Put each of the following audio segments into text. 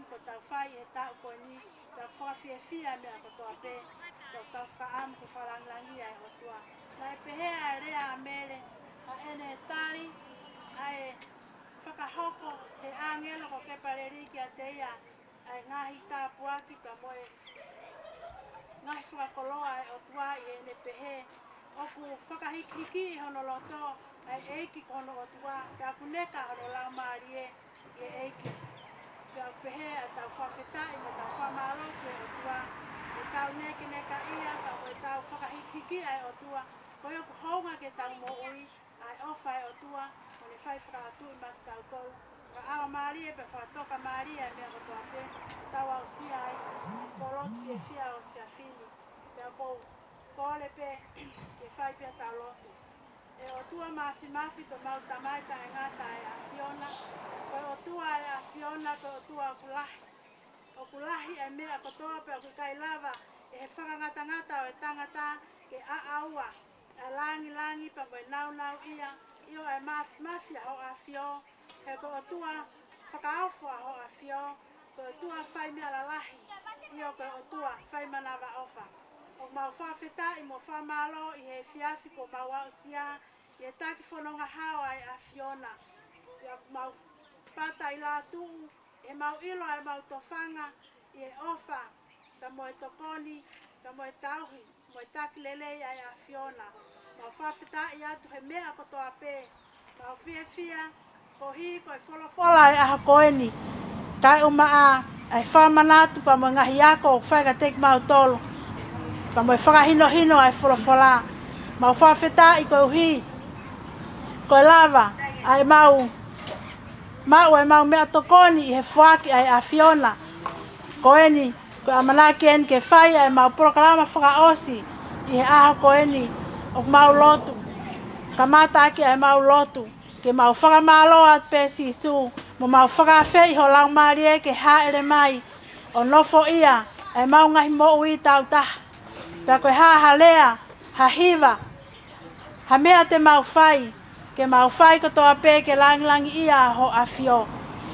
ko tau whai e Taukolo ni, tau whawhiawhia mea kotoa pe, tau whaamu ko whalangilangi ai o tua. Nai pehea e rea a mere, a ene tari, ai whakahoko he angelo ko ke pareriki a teia, ai ngahi tāpuaki ka moe, ngahi whakakoloa e o tua i ene pehe, oku whakahikiki hono loto, ai eiki kono o tua, ka kuneka hono lau maarie, i eiki. Tau pehe a tau Fakafeta'i me tau whamaloku e o tua, e tau neke neka ia, ka moe tau whakahikiki ai o tua, koe oku honga ke tau mo ui, ai ofa e o tua, mo ne whai whakaatu i matu Taukolo. Ka awa maarie pe whakatoka maarie e mea kotoa te, tau au sia ai, kolotu whiawhia o whiawhini. Tau kou kole pe, ke whai pia tau lotu. E o tua mafi pe mau tamaita e ngata e a Fiona, koe o tua e a Fiona, koe o tua o kulahi. O kulahi e mea kotoa pe o kai lava, e he whakangata o e tangata, ke a aua, e langi pa koe nau ia, io e mafi a ho a Fio, he ko o tua whakaofu a ho a Fio, ko o tua whai mea la lahi, io ko o tua whai manawa ofa. O mau Fakafeta'i mo whamalo i he whiawhi ko mau au sia, i e taki whanonga hao ai a Fiona. Ia mau pata i la tuu, e mau ilo ai mau tofanga, i e ofa, ka mo e tokoni, ka mo e tauhi, mo e taki lelei ai a Fiona. Mau Fakafeta'i atu he mea kotoa pe, mau whiawhia, Pohiva ko e wholofola ai aha koeni. Kai umaa, ai whamanatu pa mo ngahi ako o whaiga teki mau tolo. Pa mo e whakahino ai wholofola. Mau Fakafeta'i ko uhi, ko e lava, ai mau e mau mea tokoni i he whaki ai a Fiona. Koeni, ko amanaki en ke whai ai mau proklama whakaosi i he aha koeni o mau lotu. Kamata aki ai mau lotu. Ke mau whakamalo at pe sisu, mo mau whakawhei ho lau marie ke haere mai, o nofo ia, ai mau ngahi mo ui tau taha. Pea koe halea, hiva, ha mea te mau whai, ke mau whai kotoa pe ke langilangi ia ho a Fio.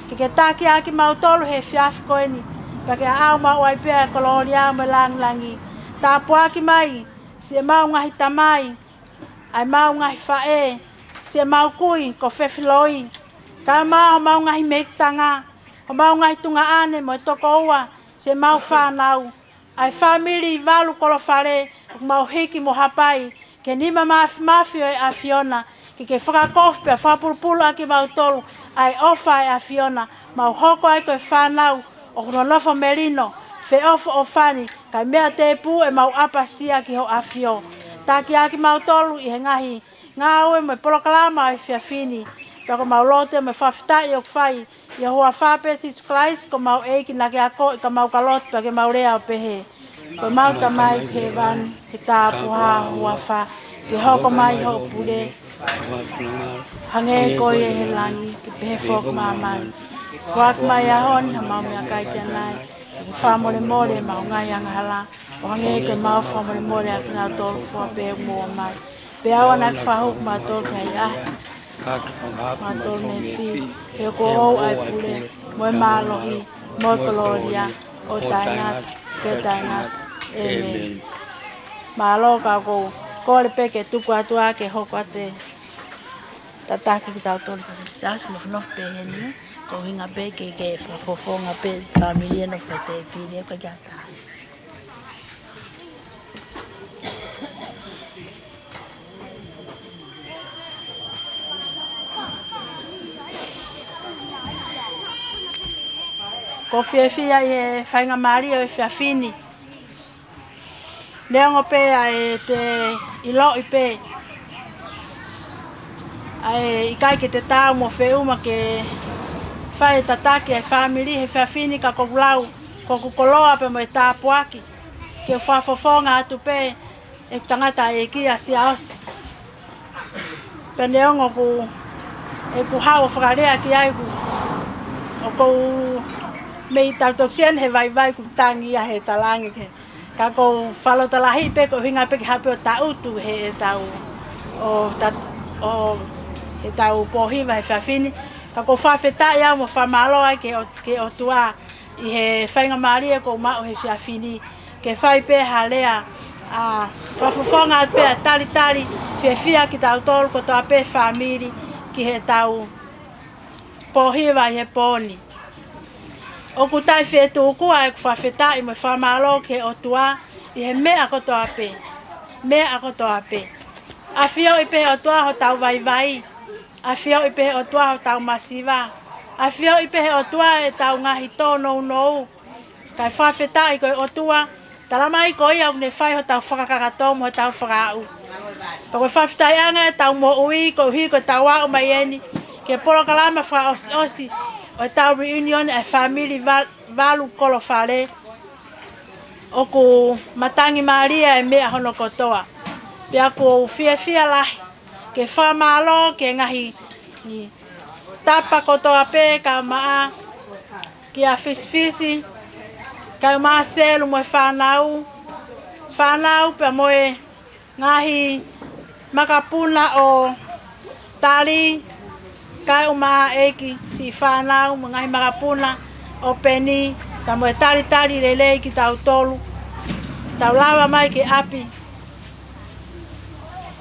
Ke taki aki mau tolu he whiawhi koeni, pea ke au mau ai pea kolori au me langilangi. Tāpu aki mai, si mau ngahi tamai, ai mau ngahi whae, se mau kui ko whewhiloi. Ka mau ngahi meitanga, o mau ngahi tunga ane mo e toko ua, se mau whanau. Ai family Valu Kolofale, mau hiki mo hapai, ke nima mafi o e a Fiona, ke whakakofu pia whapulupulu aki mau tolu, ai ofa e a Fiona, mau hoko ai koe whanau, o kuno nofo merino, fe ofo o fani, kai mea te pu e mau apasia ki ho a Fio. Taki aki mau tolu i he ngahi, ngā ue me polokalama ai whiawhini. Pea ko mau lote me Fakafeta'i o kwhai. Ia hua whape si Christ ko mau eiki na ke ako i ka mau kalot pea ke mau rea o pehe. Ko mau tamai ke van, ke tāpu ha hua wha. Ke hoko mai ho pure. Hange koe e he langi, ke pehe whok mamai. Whak mai ahon, ha mau mea kai te nai. Ke whamore more mau ngai angahala. O hange koe mau whamore more a ngā tolu wha pehe mua mai. Pe awa nak whahuk mātol kai ahi. Mātol me whi. He ko ou ai pule. Moe mālohi. Moe koloria. O taingat. Pe taingat. Amen. Mālo ka kou. Kore peke tuku atua ke hoko ate. Tataki ki tau tolu. Sas mo whanof pe heni. Ko hinga peke ke whafofonga pe. Familia no pete pide. Ka gata. Ko whiawhia e whainga mari o e whiawhini. Leongo pe e te ilo i pe. I kai ke te tau mo whiuma ke whai tataki e whamiri he whiawhini ka kokulau. Ko kukoloa pe mo e tāpuaki. Ke whafofonga atu pe e tangata e kia si aosi. Pe leongo ku e ku hao whakarea ki aiku. O kou me tautoksien he vai ku tangi a he talangi ke. Ka ko whalo talahi pe ko hinga pe ki hape o tautu he tau o he tau Pohiva he whiawhini. Ka ko Fakafeta'i au mo whamalo ai ke o tua. I he whainga maria ko mao he whiawhini. Ke whai pe halea wafufonga pe tali whiawhia ki Taukolo ko toa pe whamiri ki he tau Pohiva he poni. O kutai whetu kua e Fakafeta'i mo whamalo ke o tua I he mea ko toa pe. Mea ko toa pe. A whio I pe o tua ho tau vai. A whio I pe o tua ho tau masiva. A whio I pe o tua e tau ngahi tōnou nou. Kai Fakafeta'i ko o tua. Talamai ko ia ne whai ho tau whakakakatomu ho tau whakau. Pako Fakafeta'i anga e tau mo ui ko hi ko tau wau mai eni. Ke polo kalama wha osi o tau reunion e family Valu Kolofale. O ku matangi Maria e mea hono kotoa. Pea ko fia lahi. Ke whamalo ke ngahi ni tapa kotoa pe ka maa. Ki a fisfisi. Ka maa selu mo whanau. Whanau pea moe ngahi makapuna o tali. Ka umaa eki si whanau mo ngahi makapuna o peni. Ka moe tali lelei ki Taukolo. Tau lawa mai ke api.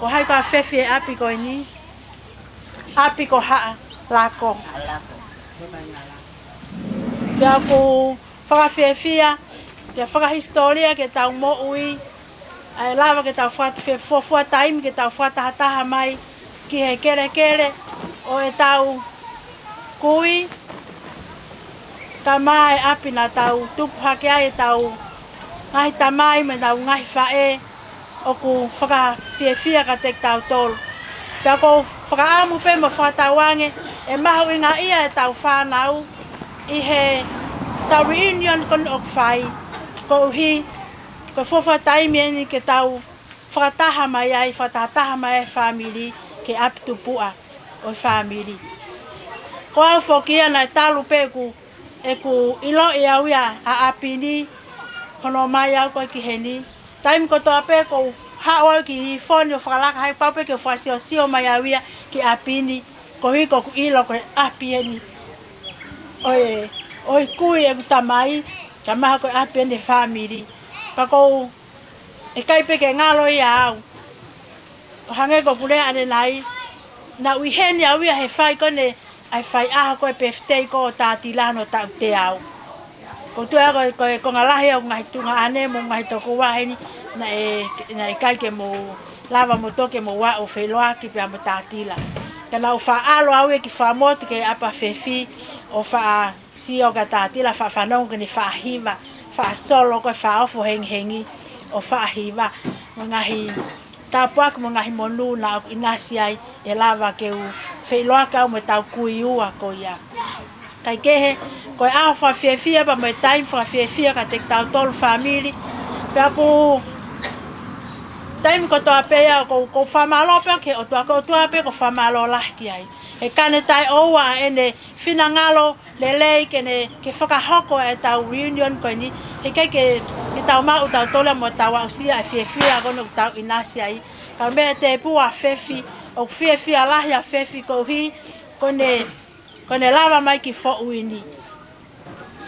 Ko hai ka whewhi e api ko ini. Api ko haa lako. Pea ko whakawhiawhia. Pea whakahistoria ke tau mo ui. Ai lawa ke tau whafua taimi ke tau whatahataha mai. Ki he kere. O e tau kui. Ka mai api na tau tupu hake ai e tau ngahi tamai me tau ngahi whae. O ku whakawhiawhia ka te Taukolo. Pea ko whakaamu pe mo whatawange. E mahu inga ia e tau whanau. I he tau reunion kon o whai. Ko uhi. Ko whawha taimi eni ke tau whakataha mai ai. Whakataha mai ai whamiri. Ke api tupua o whamiri. Ko au whokia na talu pe ku. E ku ilo i au ia a api ni. Hono mai au koe ki heni. Taimi ko toa pe ko hawa ki Hihifo o whakalaka hai paupe ke whasio mai au ia ki api ni. Ko hiko ku ilo koe api eni. Oi kui e kutamai. Ka maha koe api eni whamiri. Pako e kaipe ke ngalo ia au. O hange ko pulea ane nai. Na uiheni au ia he whai kone. Ai whai aha koe peftei ko o tātilano tau te au. Ko tua koe ngalahi au ngahi tunga ane mo ngahi toko waheni. Na e kai ke mo lava mo toke mo wa o wheloa ki pia mo tātila. Ka na o wha alo au e ki wha moti ke apa whewhi. O wha sio ka tātila wha whanong ke ni wha hiva. Wha solo koe wha ofo hengi. O wha hiva. Mo ngahi tāpuak mo ngahi monu na inasi ai e lava ke u wheloa ka mo tau kui ua ko ia. Kai kehe koe a whawhiawhia pa mo e taim whawhiawhia ka te Taukolo whamiri. Pea ko taimi ko toa pea ko whamalo pea ke o toa pea ko whamalo lahki ai. E kane tai oua ene whina ngalo lelei ke whakahoko e tau reunion koe ni. He kei ke tau mau Taukolo mo tau au sia e whiawhia kono tau inasi ai. Ka mea te pua whewhi o whiawhia lahi a whewhi ko hi kone lava mai ki fo uini.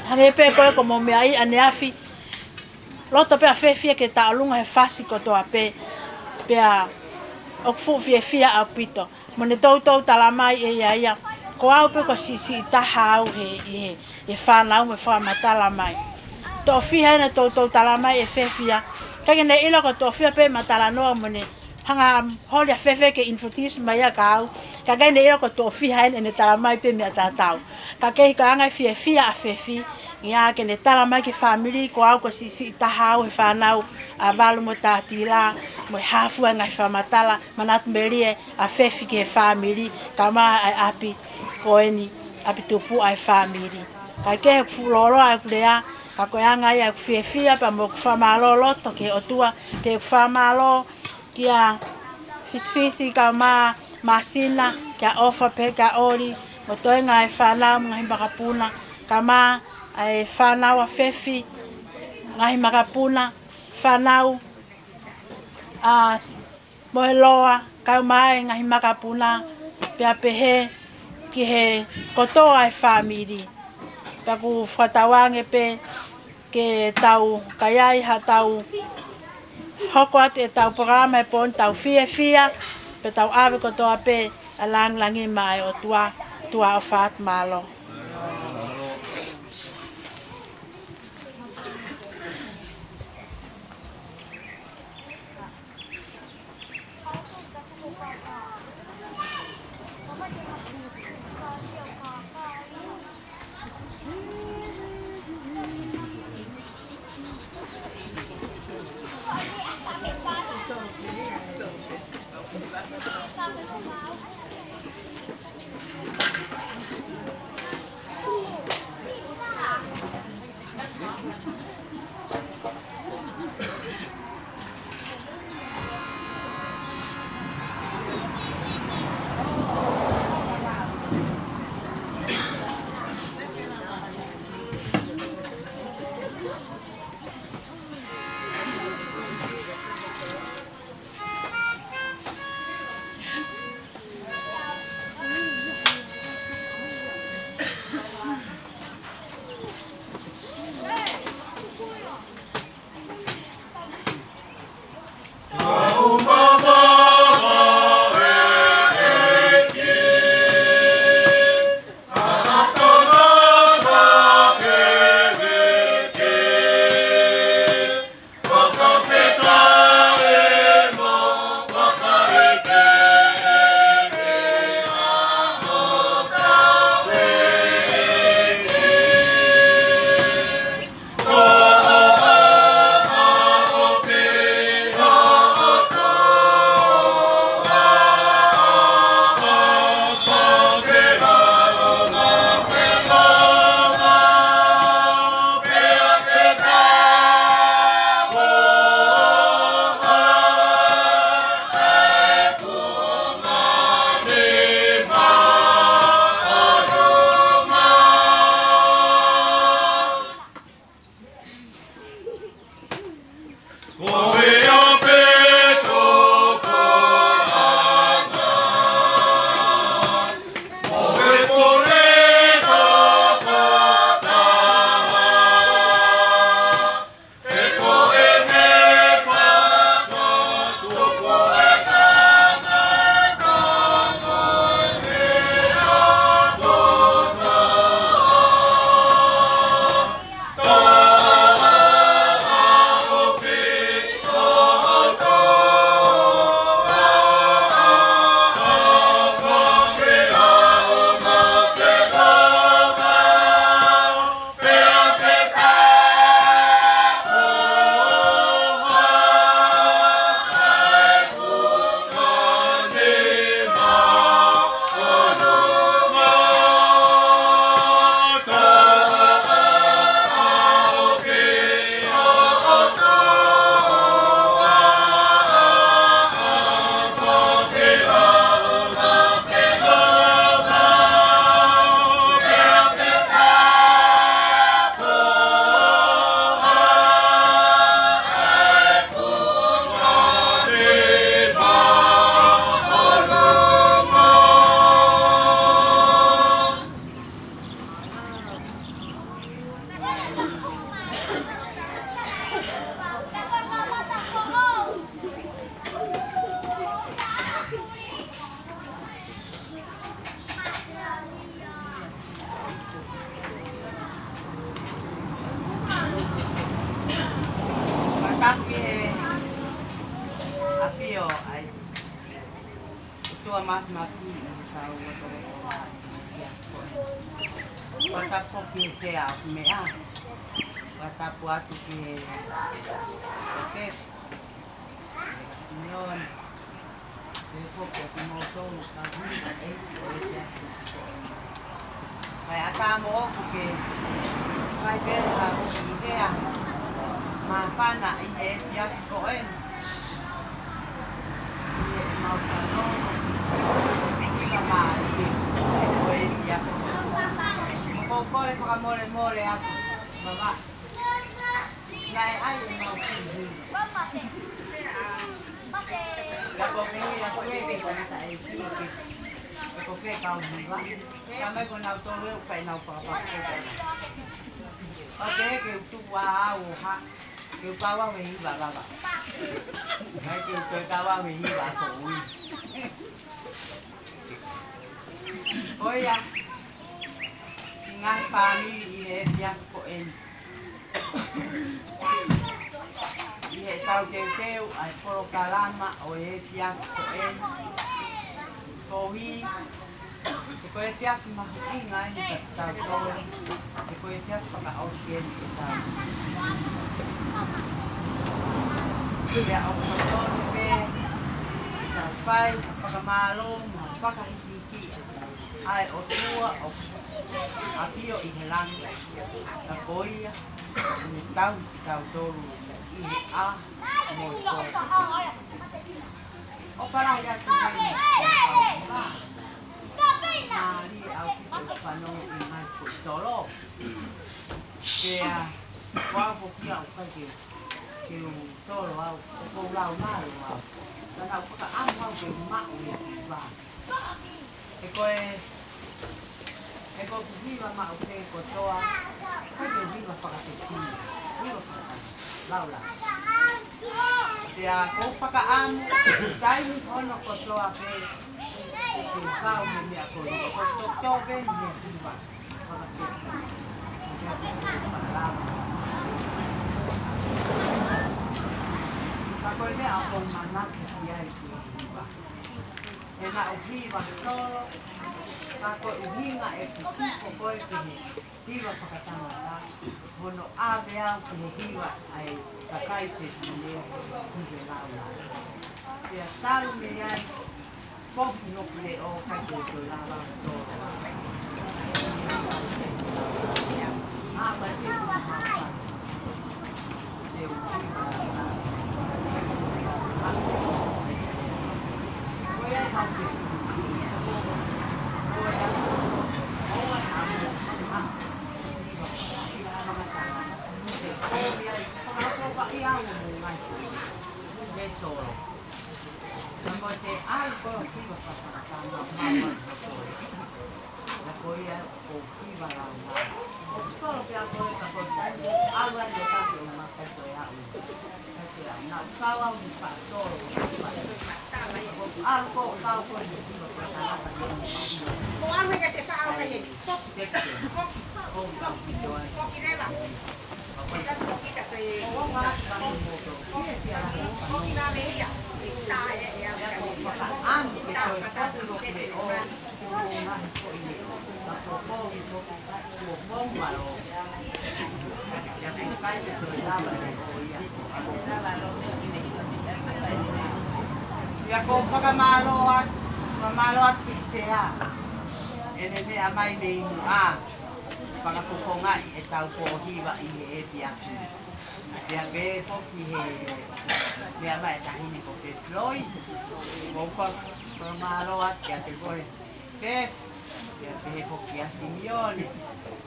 Hange pe koe ko mo mea i ane afi. Loto pea whewhia ke tau lunga he whasi ko toa pe. Pea o fu whiawhia au pito. Mo ne tautou talamai e ia. Ko au pe ko si taha au he whanau me whamatala mai. Tō whiha ena tautou talamai e whewhia. Kage ne ilo ko tō whiha pe matala noa mo ne. Hanga holi a whewhe ke infotis mai a kau. Ka gai ne ilo ko tō whiha ene talamai pe mea tātau. Ka kehi ka angai whiawhia a whewhi. Ia ke ne talamai ke whamiri ko au ko si taha au he whanau. A walu mo tātila. Mo hafua ngai whamatala. Manatu merie a whewhi ke whamiri. Ka maa ai api ko eni. Api tupu ai whamiri. Ka kehi fulolo ai kulea. Ka koe angai ai whiawhia pa mo whamalo loto ke otua. Ke whamalo kia fisfisi ka masina kia ofa pe ka ori mo toenga e whanau ngahi makapuna ka e whanau a whewhi ngahi makapuna whanau a moheloa ka mai ngahi makapuna pia pehe ki he kotoa e whamiri Paku whatawange pe ke tau kaiai ha tau hoko atu e tau programa e pon tau fia pe tau ave kotoa pe alang langi mai o tua o whaat malo. ko ke kau Pohiva. Kami ko na to we pa na pa pa. Okay, ke tu wa o ha. Ke pa wa Pohiva ba ba. Hai ke ka wa Pohiva ko ui. Oi ya. Ngai pa ni i dia ko en. Ie tau teu ai poro kalama o e tia ko en. Kohi. Ko e tia ki mahu inga i tau tau. Ko e tia paka o kien i tau. Ia o kotoni pe. Tau pai, paka malo, paka hiki. Ai o tua o apio i he langi. Na koia. Ni tau ki tau toru. A mo ko o para ya tu ni mari au ki pano i mai ko tolo ke a wa po ki au ka ke u tolo au ko lau malu au na au ka am au ke ma u va e ko viva ma o ke ko toa ka ke viva Fakafeta'i viva Laula. Dia ko pakaamu dai ni ono ko toa pe. Ke kau ni ako ko to ben ni ba. Ako ni ako manak dia itu ba. Ena Pohiva solo. Ako uhinga e ko ko ke Hiva pakatanga. Hono ave au ke Hiva ai kakai te ni ni laula. Ia talu me ai poki no le o kai ko lava to. Ba te ma. Te u Voy a hacer. Solo. Como te algo que va a pasar mamá. La coya Pohiva la una. Solo que algo de capotar, algo de cambio más que ya. No, estaba un pastor. Algo estaba por el Con algo que te fa algo ahí. Ya ko pamalo at pisea. Ene me amai nei mua. Pakapukonga e tau Pohiva i he tiaki. Ia ke foki he mea mai tahini ko te floi. Mopa pamalo at kia te koe. Ke ia te he foki a Simeone.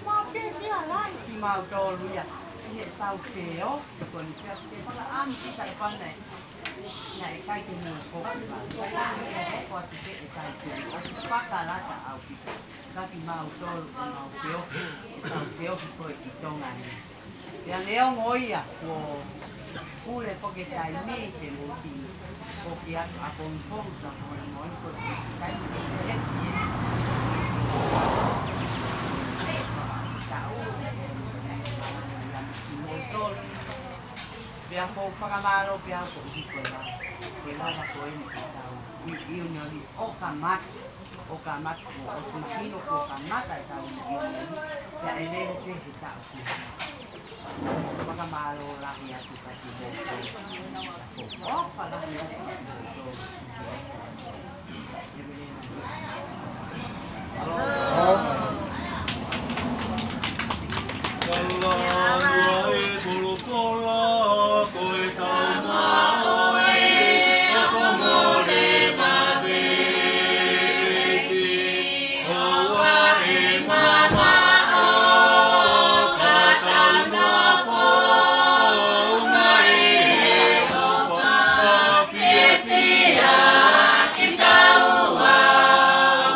Ma ke kia lai ki mau tolu ia. He tau keo. Ko ni kia te paka amki kai panei. Nei kai te mo Pohiva. Ko ati te e tai te. O paka lata au ki. Kaki mau tolu e mau keo. Tau keo ki koe ki Tonga ni. Ia leo ngoia ko Kolofale-Valu ni te mo si. Ko ki a pong sa mo ko kai te. Pia ko pakamalo pia ko dito na. Kailangan ko ini tao. Iyon ni o kamat ko o mahino ko kamat ay tao ni. Ya ele te kita ko. Pakamalo la ya tu ka ti bo. O pala ya.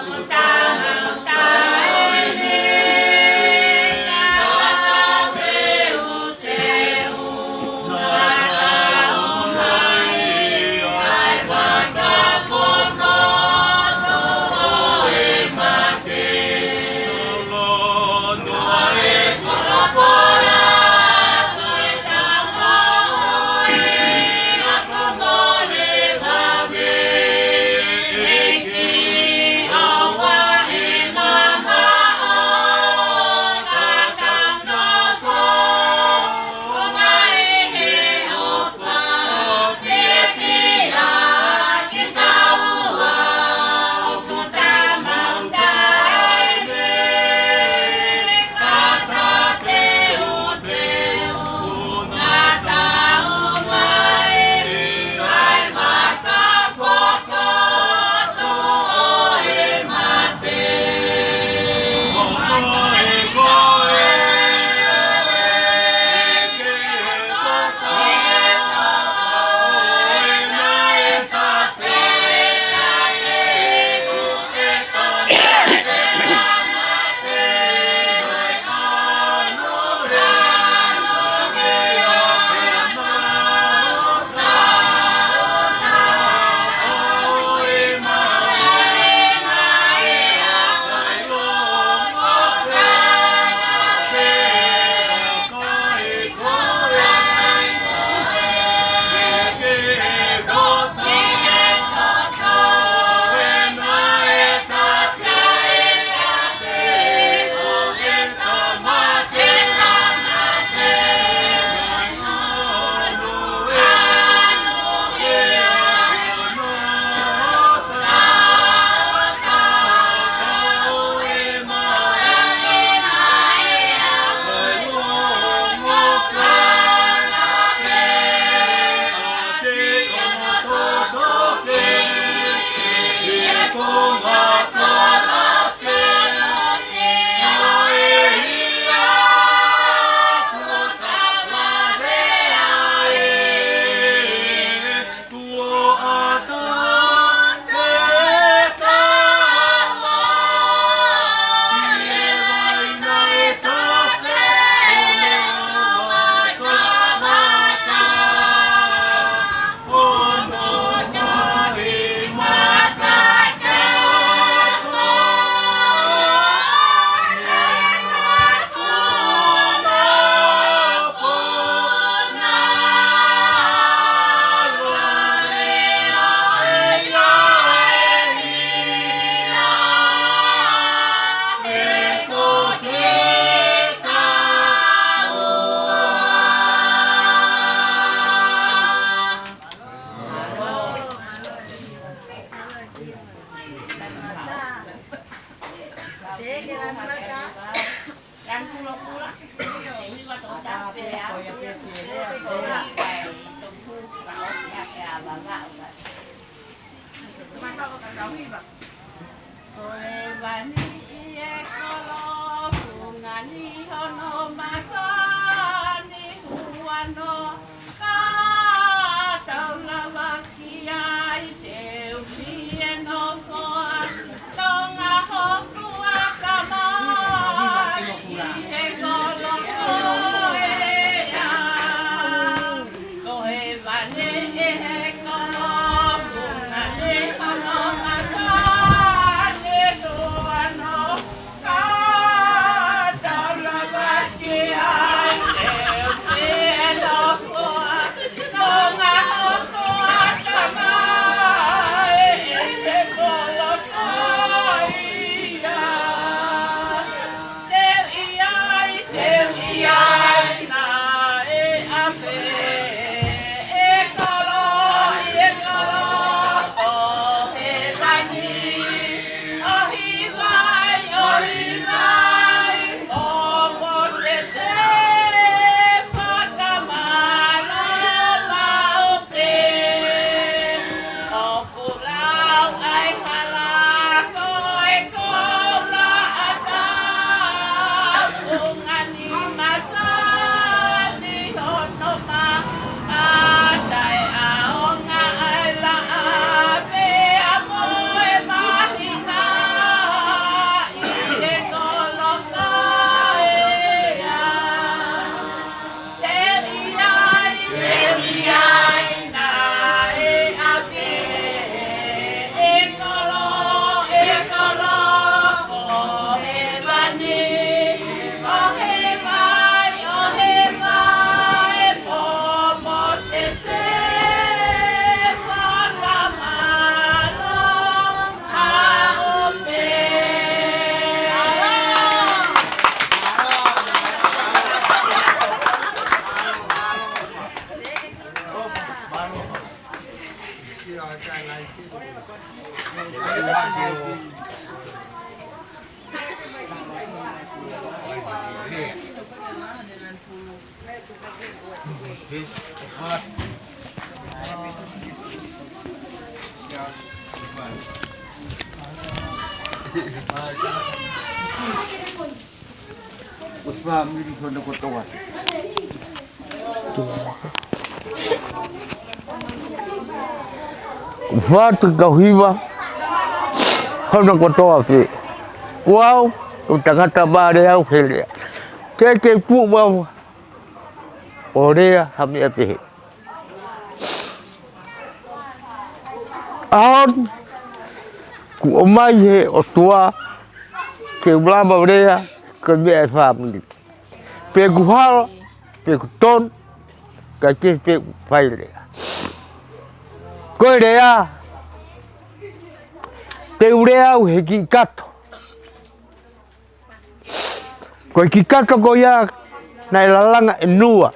Kita Vatu Pohiva, Tonga. Wow, Tongatapu au Kalia. Take pu orea hamia pe. Ahon ku omai he o tua ke blama orea ke me family. Pe ku hal, pe ku ton, ka ke pe faile. Korea te urea u heki kato. Ko ki kato ko ya na lalanga enua.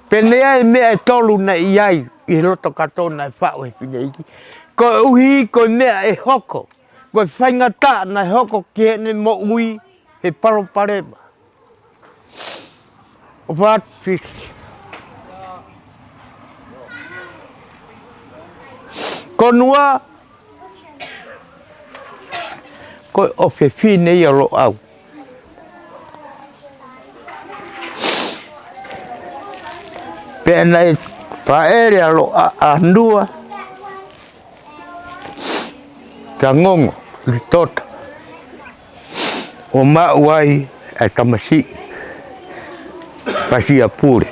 Penea me e tolu na iai I roto kato na fa'o e pine iki. Ko uhi ko mea e hoko. Ko whainga ta na hoko ki ne mo ui he paro parema. What fish? Ko nua ko o fe nei o lo au. Pena e paere alo a nua. Ka ngongo li tota. O mauai e tamasi. Pasi a pure.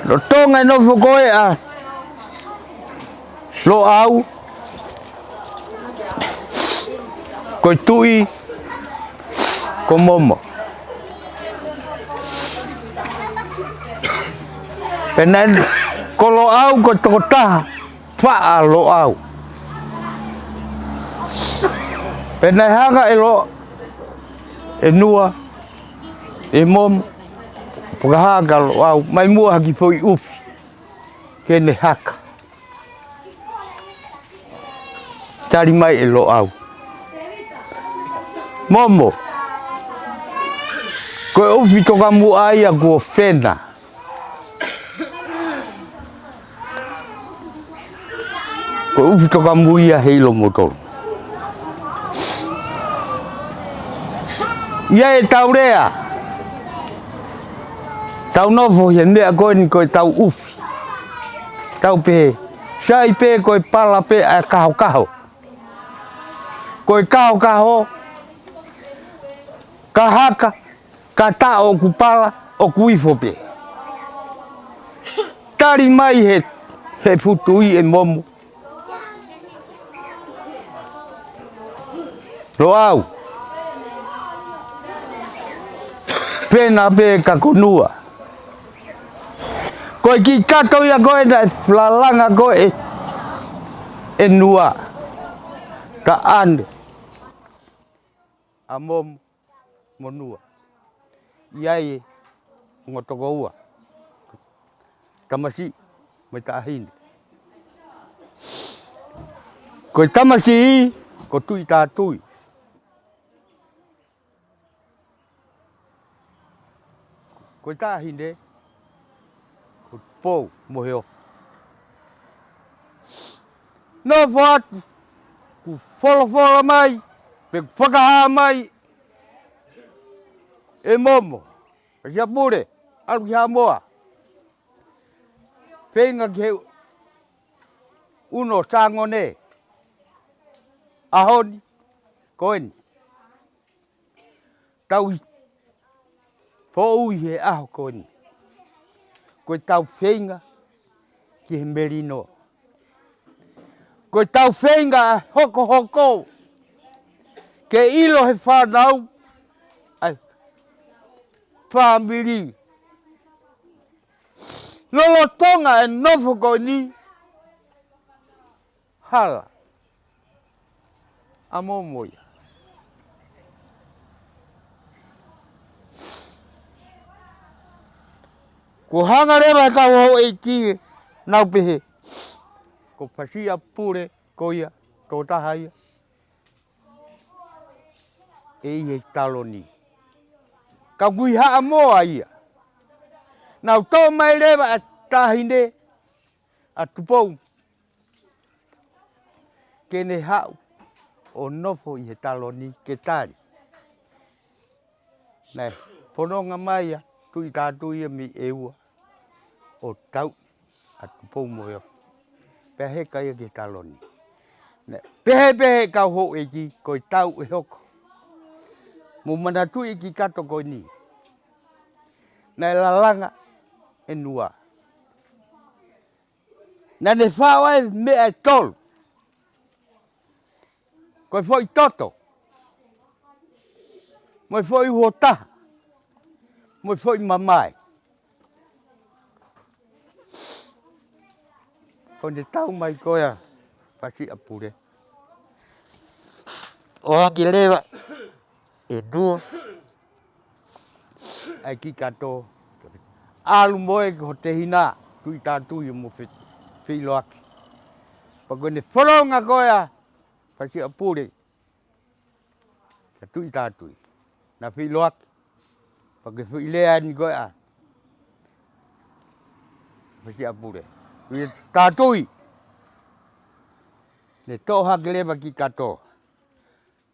Lo Tonga no fokoe a lo au. Ko tui ko momo. Penan ko lo au ko tokota fa lo au. Penai hanga e lo e nua e mom pukahaga lo au mai mua haki foi ufi kene haka tari mai e lo au Momo. Koe ufi toka mua ia kua whena. Koe ufi toka mua ia heilo motoro. Ia e tau rea. Tau nofo he mea koe ni koe tau ufi. Tau pehe. Sai pehe koe pala pehe a kaho kaho. Koe kaho kaho. Ka haka. Ka ta o ku pala o ku ifo pehe. Tari mai he futui e momo. Ro au. Pena pe ka konua. Koe ki kato ia koe na flalanga koe e nua. Ka ane. A momo monua. Iai ngotoko ua. Tamasi mai ta ahini. Koe tamasi I ko tui ta tui. Koe ta ahine ko pou mohe ofu. No whatu ku wholofola mai pe ku whakaha mai e momo. Kia pure alu kia moa. Whenga ki he uno sangone. Ahoni koeni. Tau Fōui he aho koeni. Koe tau whenga ki he merino. Koe tau whenga hoko hoko. Ke ilo he whanau. Ai. Whamiri. Lolo Tonga e nofo koeni. Hala. A momoia. Ko hanga rewa tau ho e ki nau pehe. Ko pasia pure ko ia, ko taha ia. E ihe taloni. Ka kui haa moa ia. Nau tō mai rewa a tahine a tupou. Kene hau o nofo ihe taloni ke tari. Nei, pononga mai ia, tui tātu ia mi eua. O tau a tupou moeo. Pehe ka ia ke taloni. Pehe kau ho e ki koi tau e hoko. Mo manatu i ki kato koi ni. Nei lalanga e nua. Nei ne whawai mea e tolu. Koi foi toto. Moi foi uhotaha. Moi foi mamai. Ko ne tau mai koia pasi apure. O haki lewa e dua. Ai ki kato. Alu moe ko te hina. Tui tātu i mo whilo aki. Pako ne whoronga koia pasi apure. Ka tui tātu i. Na whilo aki. Pako whilea ni koia. Pasi apure. Tui tātui. Ne tō haki lewa ki kato.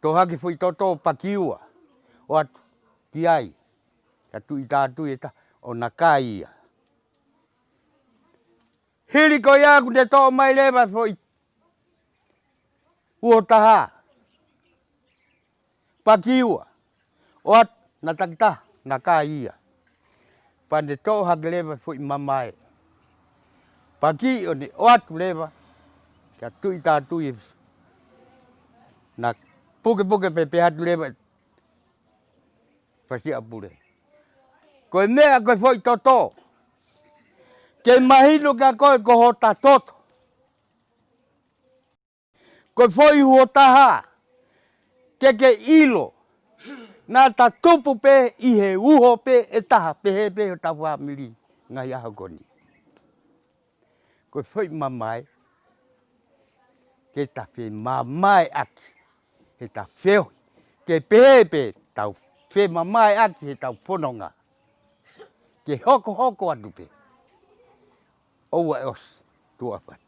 Tō haki whui toto pakiua. O atu ki ai. Ka tui tātui e ta. O na kā ia. Hiri ko ia ku te tō mai lewa whui. Uotaha. Pakiua. O atu na takita. Na kā ia. Pa ne tō haki lewa whui mamai. Paki o ne o atu lewa. Ka tui tātui. Na puke pepe hatu lewa. Pasi apure. Koe mea koe foi toto. Ke mahino ka koe ko hota toto. Koe foi huotaha. Ke ilo. Nā ta tupu pe i he uho pe e taha pehe pe o tapu hamiri. Ngai aho koni. Koe foi mamai. Ke ta whi mamai aki. He ta wheo. ke pepe tau fe mamai ati he tau pononga. Ke hoko atu pe. Oua eos tua pat.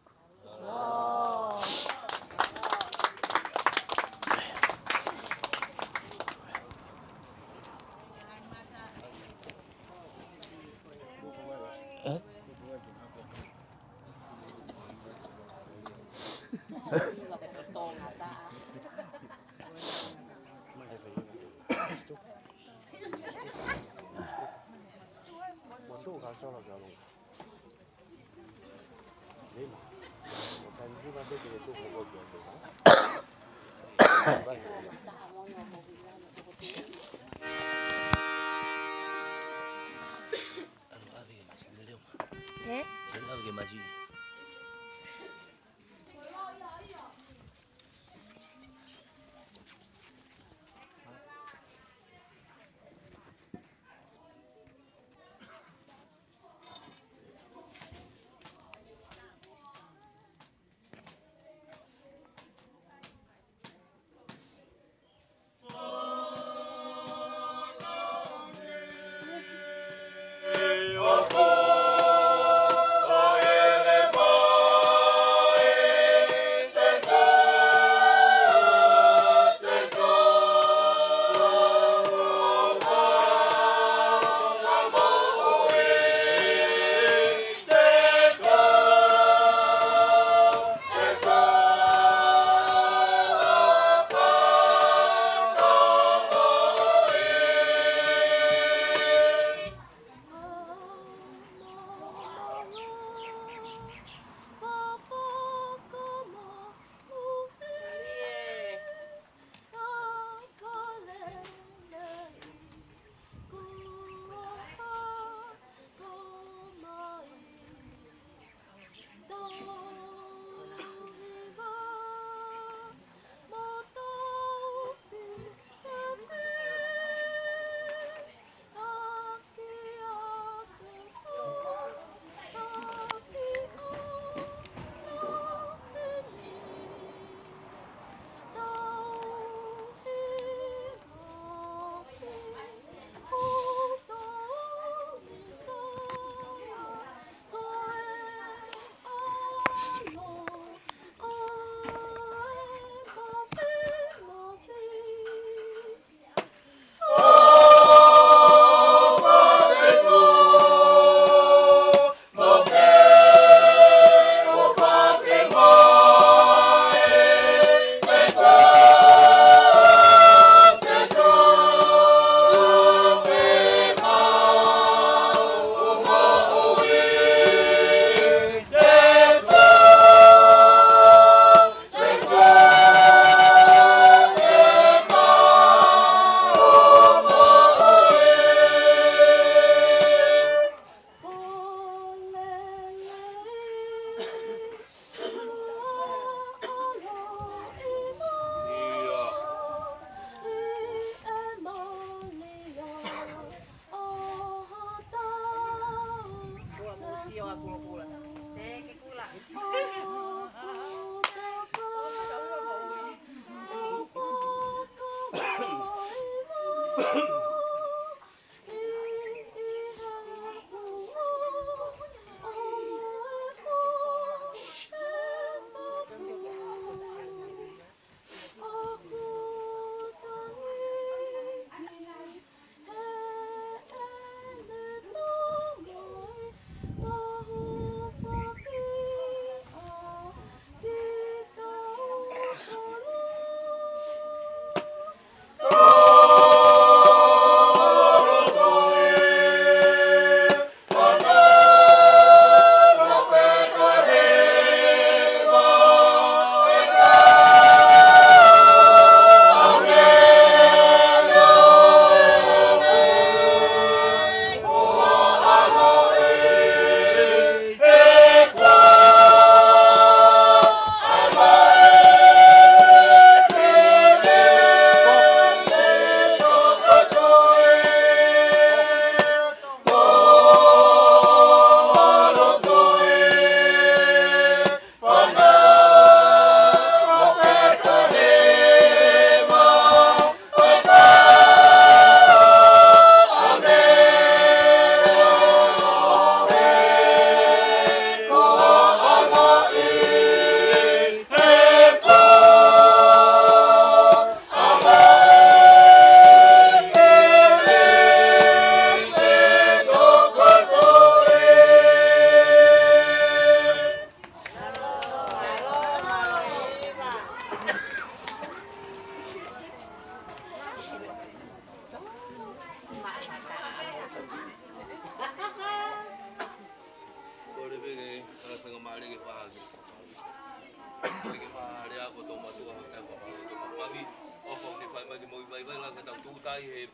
mai he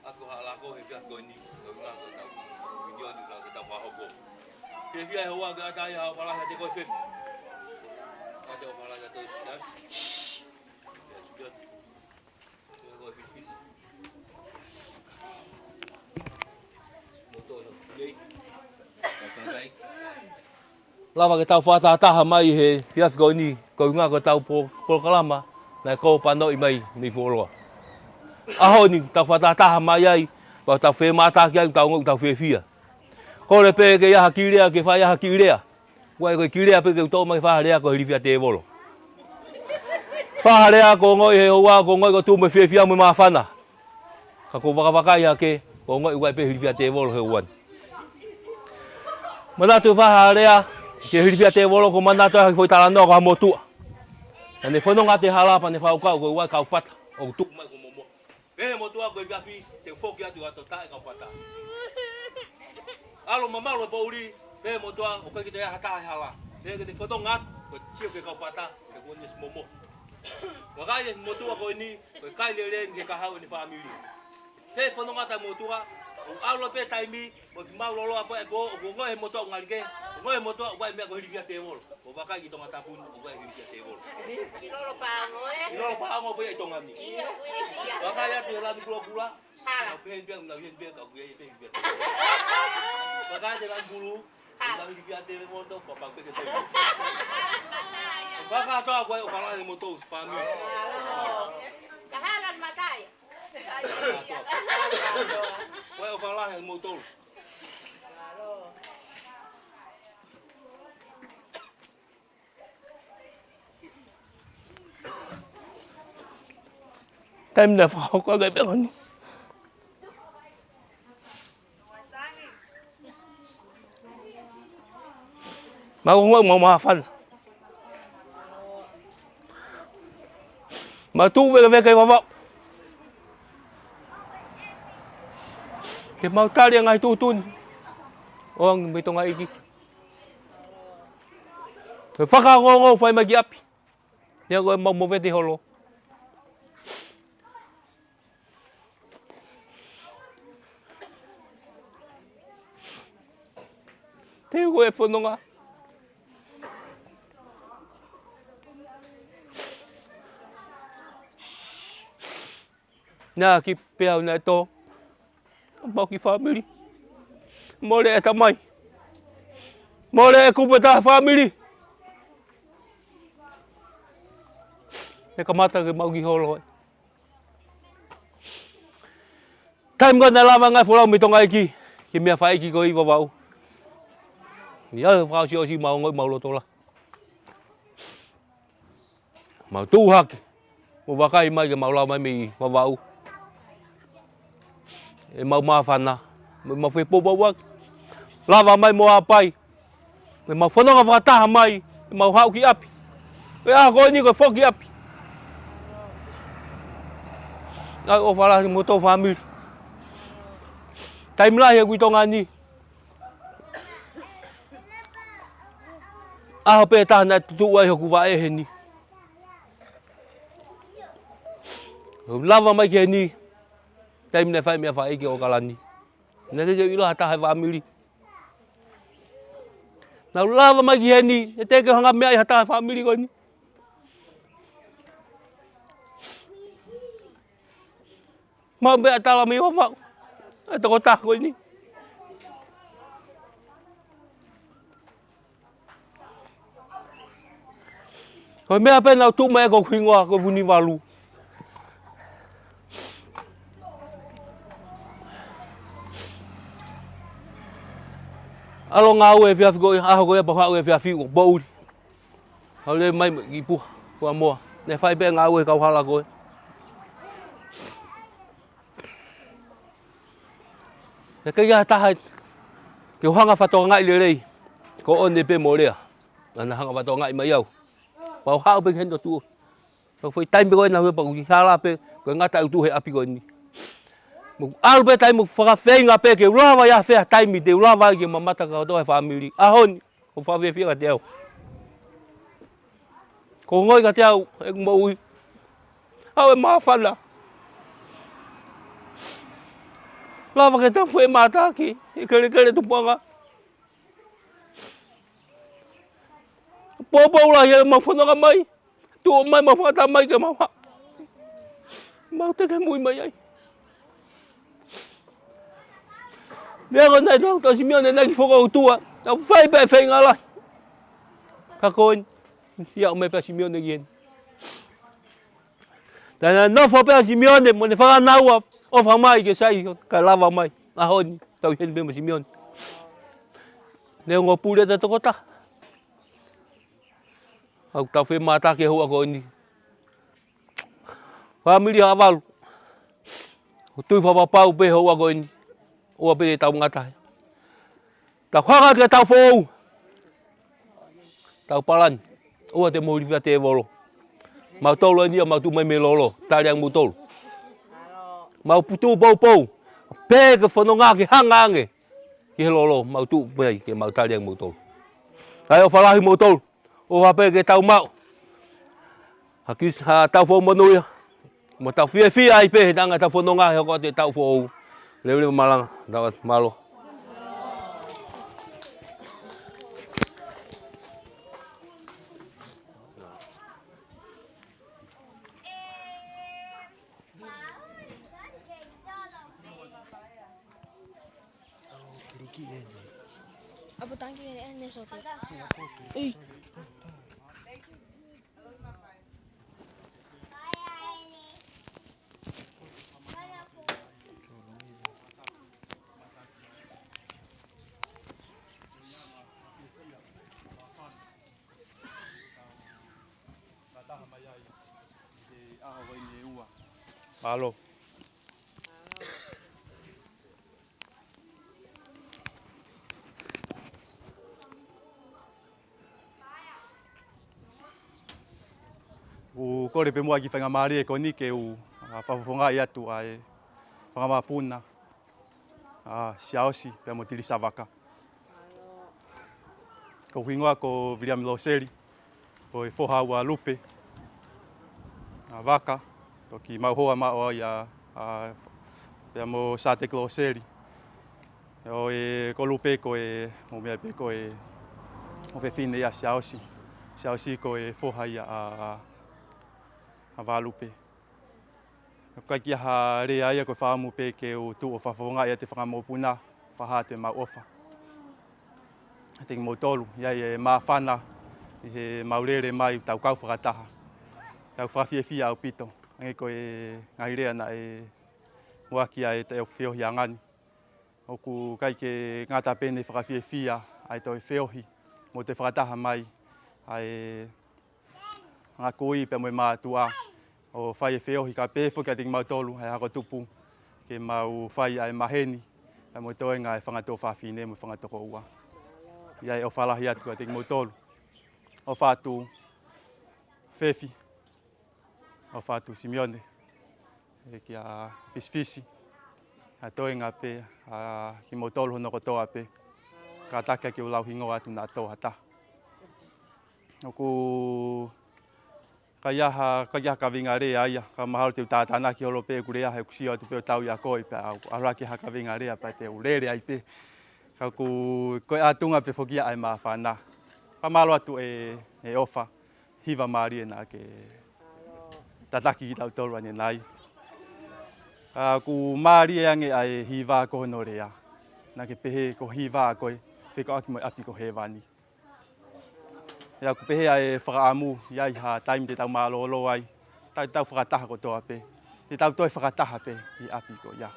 aku hala ko he fiat ko ni ko nga ko tau video ni nga ko tau pa ho ko ke fia he wa ga ta ya pala te ko fe ada pala ga to jas good ko fish motor dei ka kai lava ke tau whātātaha mai he fias ko ni ko nga ko tau po kalama na ko pano i mai ni foloa. Aho ni tau whātātaha mai ai ko tau whe mata ki ai tau ngau tau whe fia. Ko le pe ke iaha kirea ke whai iaha kirea. Wai ko kirea pe ke tau mai whaharea ko hirifia te volo. Whaharea ko ngoi he hoa ko ngoi ko tu me whe fia me mawhana. Ka ko wakawakai hake ko ngoi wai pe hirifia te volo he uan. Manatu whaharea ke hiripia te volo ko mana ta foi tala no ko motua. Ane fono ngate hala pa ne fauka ko wa ka pata o tu mai ko momo. Be motua ko via fi te foki atu ato ta ka pata. Alo mama lo pauli be motua o ka ki te hata hala. Be ke te fono ngat ko tio ke ka pata ke ko ni momo. Wa ga ye motua ko ni ko kai le le ke ka ha ni family. Be fono ngata motua alo pe taimi mo mau lolo apa ko ngoi motua ngalike. Ngoi moto wai me ko hiripia te volo. O baka ki Tongatapu o wai hiripia te volo. Kilolo pango Kilolo pango po ai Tonga ni. Iyo kuirisia. Baka ya te la kula kula. Hala pe pe na bien pe ka ku ye pe hiripia. Baka te la bulu. La hiripia te moto ko pa pe ke te. Baka to ko o kala de moto family. Kahalan mataya. Ko o kala de moto. Time na phao có cái biết không? Mà không mà phân. Mà tu về cái mà vọng. Cái mau ta đi ngay tu tun. Ông bị tông ngay đi. Rồi phát ra ngon phải mà giáp. Nhưng rồi mong một về thì holo. Thế gue fono nga. Na ki peo na to. Bao ki family. Mole ta mai. Mole ku beta family. Ne kamata ke mau ki holo. Time ko na lama nga fulau mi tonga iki. Ki mea fai ki ko i vavau. Nhớ vào chiều chi màu ngồi màu lô tô la màu tu hắc một vài cái mấy cái màu lau mấy mì màu vào màu ma phàn na màu phê bố bố la vào mấy màu apai màu phun nó vào ta mấy màu hao kia ấp cái coi như cái phô kia ấp ai ô vào là một tô family time lại cái tông anh đi ah pe ta na tu ai ku va e ni lava mai ke ni time ne fai me fai ke o kalani na ke ilo hata hai family na lava mai ke ni te ke hanga me hata family ko ni ma be ta la me wa ta ko ta ko ni Rồi mẹ bên nào tụi mẹ có khuyên hoa có vuni valu. Alo ngau e via go a go e ba e via fi go bou. Hau le mai ki pu ko mo. Ne fai be ngau e ka hala go. Ne ke ya ta hai. Ki hanga fa to ngai le le. Ko on de pe mo le. Na hanga fa to ngai mai yau. Bảo hao bên hen tu, rồi phải tay bên nào bảo gì xa la bên, cái ngã tay tu hay api cái này, một ao bên tay một pha phê ngã bên cái loa vai phê tay mình đều loa vai cái mà mata cái đó phải family, hôn, không pha về phía cái đeo, còn ngồi cái đeo, em mồi, ao em má phân là, Lava ke tau whae mātaki, i kere tupanga. Pōpōula hea mau whanonga mai, tu o mai mau whakata mai ke mau ha. Mau te ke mui mai ai. Nea ko nei tau Simeone nei ki whakautua, tau whai pē whai ngā lai. Kakoin, ia o me pē Simeone ki heni. Tēnā nofo pē Simeone, mo ne whakanaua, o whamai ke sai, ka lava mai, ahoni, tau heni pē Simeone. Nea ngō pūre te tokota. Au tau whai mātaki hoa ko ni. Whamiri Havalu. O tui whapapau pē hoa ko ni. Oa pē tau ngatahe. Tau whaka ke tau whou. Tau palani. Oa te mōriwha te evolo. Mau tolo ni mau tu mai me lolo. Tāreang mu tolo. Mau putu pou. Pē ke whanonga ke hanga ange. Ki he lolo mau tu mai ke mau tāreang mu tolo. Ai o whalahi mu tolo. O hape ke tau mau. Hakis ha tau whou manuia. Mo tau whia ai pē tanga tau whanonga he ko te tau whou. Lewe malanga, dawat malo. Apa tangki ini sopi? Malo. O kore pe mua ki whainga maari e koni ke u whawhonga i atu ai whangamapuna. Siaosi pe mo tiri savaka. Ko hingoa ko William Loseri. Ko e whohaua lupe. Waka. Toki mauhoa mao ia pe mo sate Loseri. O e ko lupe ko e mo mea pe ko e o fe fine ia siaosi. Siaosi ko e whoha ia a walupe. Kai kia ha rea ia ko whaamu pe ke o tu o whawhonga ia te whangamopuna, whaha te mau ofa. Te ki motolu, ia e maa whana, i he maurere mai tau kau whakataha. Tau whawhiawhia au pito, ange ko e ngai rea na e wakia e te o whiohi a ngani. Oku kai ke ngata pene whakawhiawhia ai toi whiohi, mo te whakataha mai, ai ngā koi pe moe mātua o whai e whiohi ka pēwhu kia tiki mautolu hei hako tupu ke mau whai ai maheni ai moe toenga e whangato whawhine mo whangatoko ua. Iai o whalahi atu kia tiki mautolu. O whātu Fefi, o whātu Simeone, e kia fisifisi, a toenga pe ki mautolu hono kotoa pe, ka takia ki ulau hingo atu nā tō hata. Oku Kalia ka vinga rea ia, ka mahalo te tātana ki holo pe kurea he kusio atu pe o tau ia koi pe arua ki haka vinga rea pa te urere ai pe. Ka ku koe atunga pe whokia ai maa whana. Ka malo atu e ofa, hiva maari e nā ke tataki ki tau tolu ane nai. Ka ku maari e ange ai hiva ko hono rea. Nā ke pehe ko hiva a koe, whiko aki moi api ko he wani. Ia ku pehe ai whakaamu, iai ha taimi te tau mālolo ai, tau whakataha ko toa pe. Te tau toi whakataha pe i api ko ia.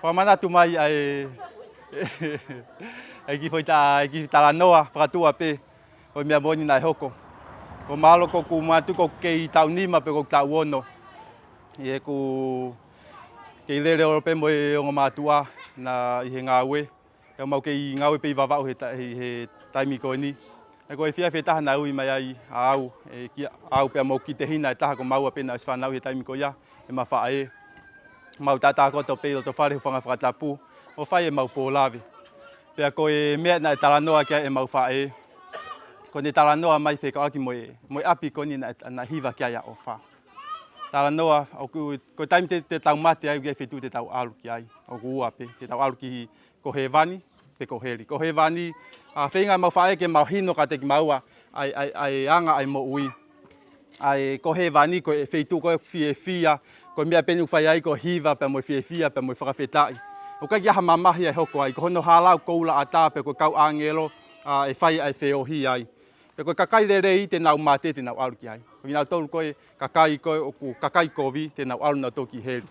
Whamanatu mai ai ki talanoa whakatua pe, o mea moni nai hoko. Ko mālo ko ku mātuko kei tau nima pe ko tau ono. I ku kei lere oro pe mo e ongo mātua na i he ngāwe. E mau kei ngāwe pe i wawau he taimi ko ni. E koe Fakafeta'i na ui mai ai au, au pia mau ki te hina e taha ko maua pena as whanau he taimi ko ia, e ma whae. Mau tata koto pe to whare Fakafeta'i, o whae e mau pōlawe. Pea koe mea na e talanoa kia e mau whae. Ko ne talanoa mai wheka aki moe api koni na hiva kia ia o wha. tala noa o ko time te tau mate ai ge fetu te tau alu ki ai o ku ape te tau alu ki ko he vani pe ko heli ko he vani a whenga mau whae ke mau hino ka te ki maua ai anga ai mo ui ai ko he vani ko e fetu ko fia ko mea penu whai ai ko hiva pe mo fia pe mo Fakafeta'i o ka kia mamahi ai hoko ai ko hono halau koula ata pe ko kau angelo e whai ai whiohi ai pe ko kakai rei te nau mate te nau alu ki ai ko nau tolu koe kakai koe o ku kakai kovi te nau alu nau toki heli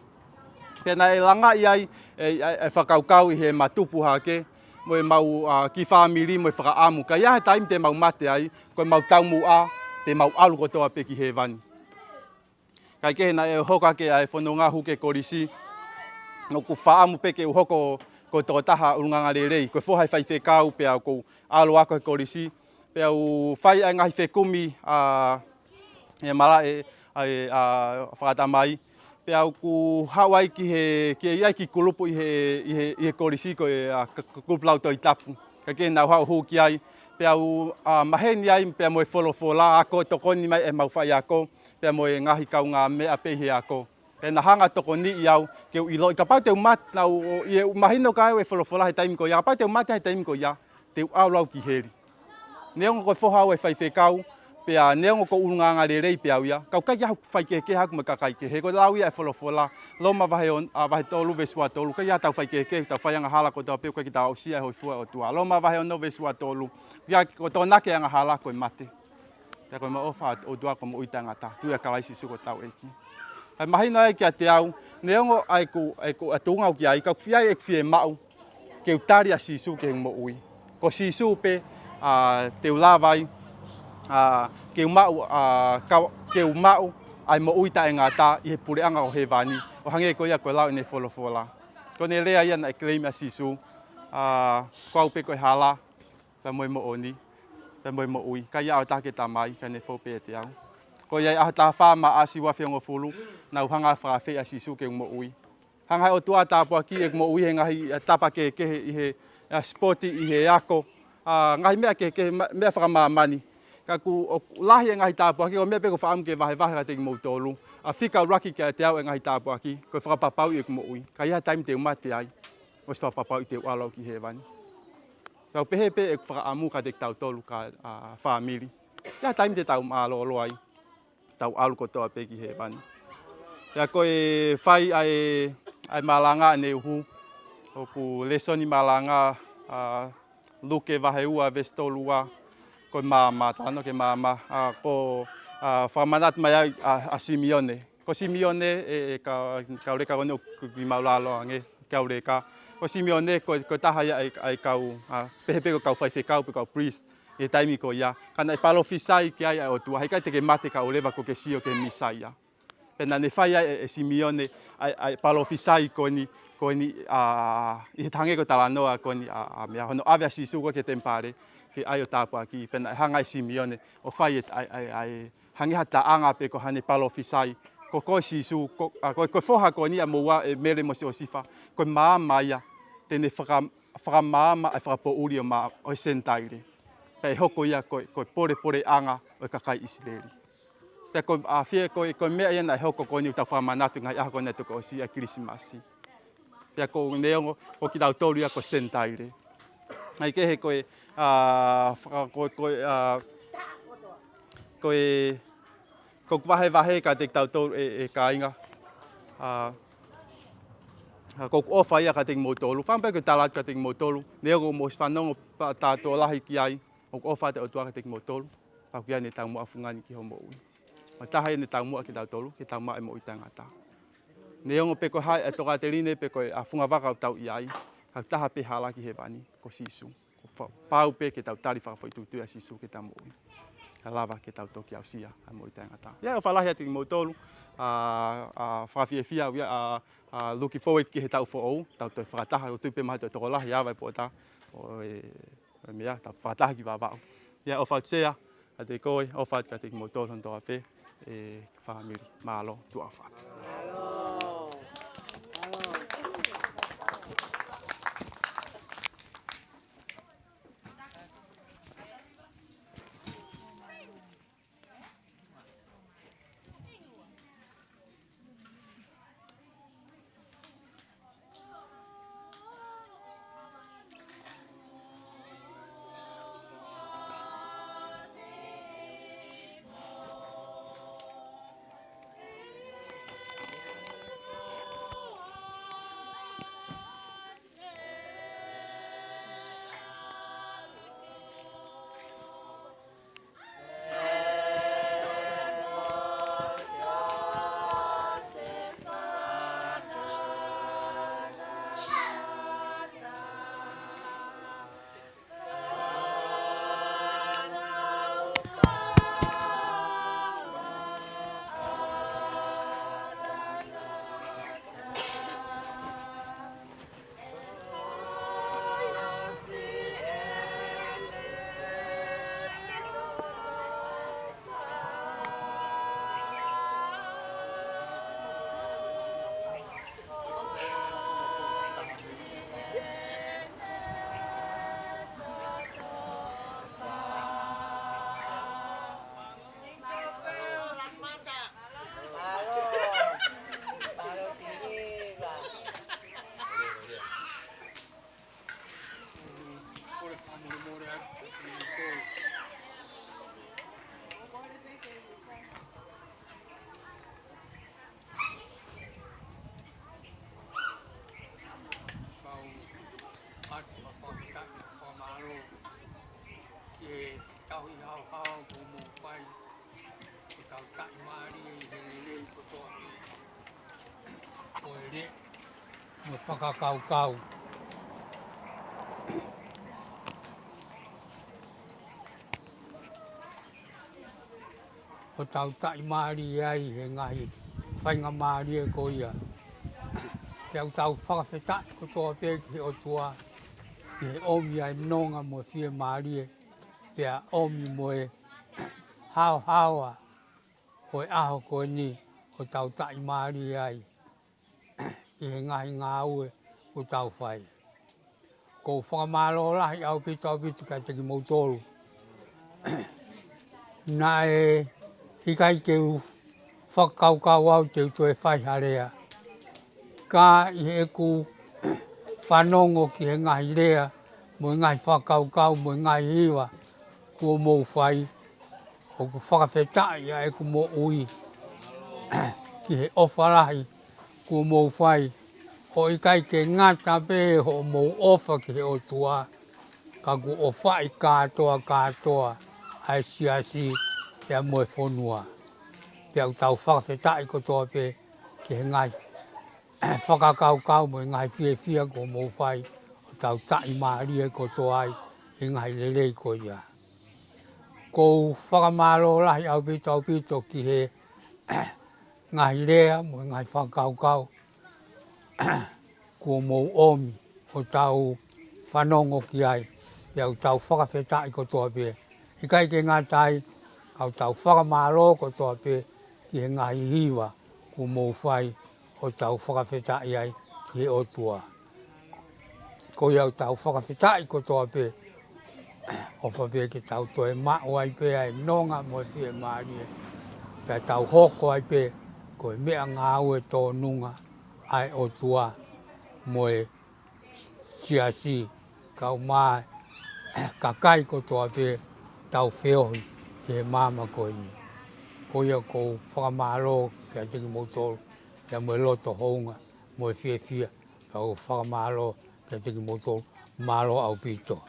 pena e langa i ai e whakaukau i he matupu hake mo e mau ki whamiri mo e whakaamu ka ia he taimi te mau mate ai ko mau taumu a te mau alu ko toa pe ki he vani kai ke na e hoka ke ai whanonga huke korisi no ku whaamu pe ke uhoko ko tō taha urunganga rei ko whohai whai whekau pe au ko alo ako he korisi pe au whai ai ngahi whekumi e mara ai whakatamai pe au ku hawai ki iai ki kulupu i he korisi ko e Kolofale-Valu ka ke nau hau hu ki ai pe au maheni ai pe mo e wholofola ako tokoni mai e mau whai ako pe mo e ngahi kau ngā mea pehe ako pe na hanga tokoni i au ke u ilo i ka pau te umat nau i e mahino ka e wholofola he taimi ko ia ka pau te umat he taimi ko ia te u au ki heri neongo ko whohau e whai whekau pe a neongo ko urunganga rei pe au ia kau kai hau whai ke haku me kakai ke he ko lau ia e wholofola loma vahe tolu vesua tolu kai ia tau whai ke tau whai anga hala ko tau peu kai ki tau ausia hoi fua o tua loma vahe ono vesua tolu ia ko tō nake anga hala ko e mate ia ko ma ofa o tua ko mo uita ngata tu ia kalaisi suko tau eki ai mahina ai ki a te au neongo ai ku atunga ki ai ka fia e fie mau ke utari a sisu ke mo ui ko sisu pe te ulavai ke mau ai mo uita e ngata i he pureanga o he vani o hange ko ia ko lau ne wholofola ko ne lea ia na e claim a sisu ko au pe ko e hala pe mo mo oni pe mo ui ka ia o take tamai ka ne fope te au ko ia a ta fa ma asi wa fiongo fulu na hanga fra fe a sisu ke mo ui hanga o tua tapu aki e mo ui he ngahi tapa ke i he sporti i he ako ngahi mea ke mea whakamamani ka ku lahi e ngahi tapu aki o mea pe ko whaamu ke vahe ka te mo tolu a whika uraki ke te au e ngahi tapu aki ko whakapapau i mo ui ka ia taimi te umate ai o se whakapapau i te ualau ki he vani ka pehe pe e whakaamu ka te tau tolu ka whaamiri ia taimi te tau maalo ai tau alu ko toa pe ki he vani ia ko e whai ai malanga ne uhu o ku lesoni malanga luke vahe ua vestolua ko mama tano ke mama ko whamanat mai a Simeone ko Simeone ka reka ono ki maulalo ange ka reka ko Simeone ko taha ia ai kau pehe ko kau whai whekau pe kau priest e taimi ko ia kana e palofisai ki ai o tua hei kai te ke mate ka oleva ko ke sio ke misaia pena ne whai e Simeone ai palofisai ko ni i tange ko talanoa ko ni mea hono ave sisu ko ke tempare ke ai o tapu aki pena hanga i Simeone o whai ai hangi hata anga pe ko hane palofisai ko sisu ko foha ko ni a moa e mere mo se o sifa ko maamaia tene whakamama ai whakapouri o sentaire pe hoko ia ko pore anga o kakai Israeli pe ko fie ko mea ia na hoko ko ni ta whamanatu ngai a ko ne to ko si a Krismasi pe ko neongo o ki tau tolu ia ko sentaire ai ke he ko ko vahe ka te tau tolu e kainga ko ofa ia ka te motolu whampe ko talat ka te motolu neongo mo whanongo tātua lahi ki ai o ofa te o tua ka te motolu pa kia ne tau mua fungani ki homo ui ma taha ne tau mua ki tau tolu ki tau mua e mo i tangata neongo pe ko hai e toka te rine pe ko a funga waka o tau i ai ka taha pe hala ki he vani ko sisu ko pau pe ke tau tari whakafoi tutu a sisu ki tau mo ui ka lava ke tau toki au sia a mo i tangata ia o whalahi a te motolu whawhiewhia looking forward ki he tau whoou tau toi whakataha o tupe maha te toko lahi awa po ta o mea tau whakataha ki wawao ia o whautsea a te koe o whaut ka te motolu hontoa pe e whamiri malo tua whatu te mo whakakaukau. O tau tai maari ai he ngahi whainga maari e ko ia. Pea tau whakawheta'i ko toa pēki o tua i he omi ai nonga mo fie maari e. Pea omi mo e hao haoa o e aho ko ni o tau tai maari ai. I he ngahi ngā ue o tau whai. Ko whakamālo lahi au pita kai teki mautoru. Nā e ikai ke whakaukau au te uto e whai harea. Ka i he ku whanongo ki he ngahi rea, mo i ngahi whakaukau, mo i ngahi hiwa, kua mou whai. O ku whakawheta'i a e ku mo ui. Ki he ofarahi, kua mou whai. Ho ikai ke ngata pe ho mou ofa ki he o tua. Ka ku o whai katoa, ai siasi pea mo e whonua. Pea tau whakawheta'i ko toa pe ki he ngai whakakaukau mo i ngai whia ko mou whai. O tau tai maari e ko toa ai i ngai lelei ko ia. Ko whakamālo lahi au pito ki he ngahi rea mo i ngai whakaukau. Kua mou omi o tau whanongo ki ai. Pea tau whakawheta'i ko toa pe. Ikai ke ngatai au tau whakamālo ko toa pe ki he ngahi hiwa kua mou whai o tau whakawheta'i ai ki he o tua. Ko iau tau whakawheta'i ko toa pe o whapea ke tau toe mao ai pe ai nonga mo e fie maari e. Pea tau hoko ai pe ko e mea ngā ue tō nunga ai o tua mo e siasi kau mai kakai ko toa pe tau whiohi i he māma ko ini. Ko ia ko whakamālo kia tiki mautoru kia mo e loto hounga mo e whia kau whakamālo kia tiki mautoru mālo au pito.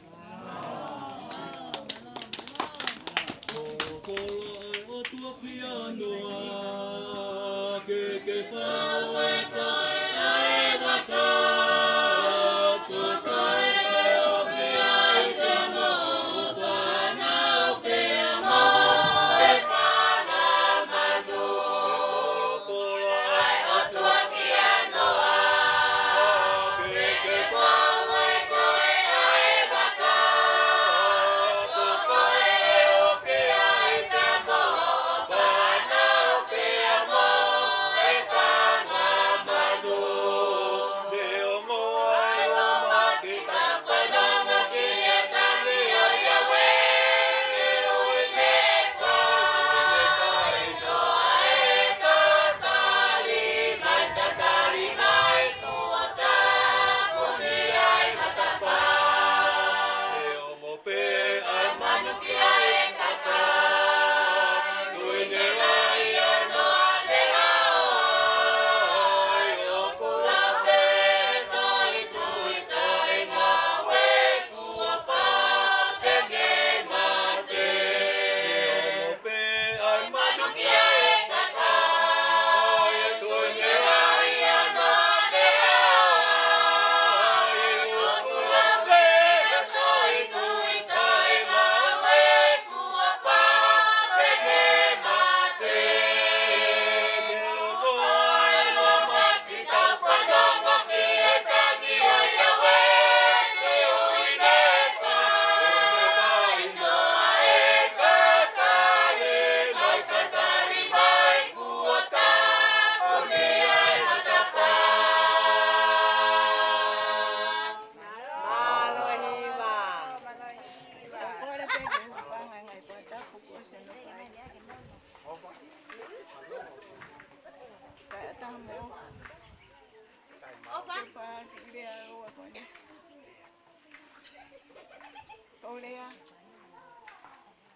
Kolea.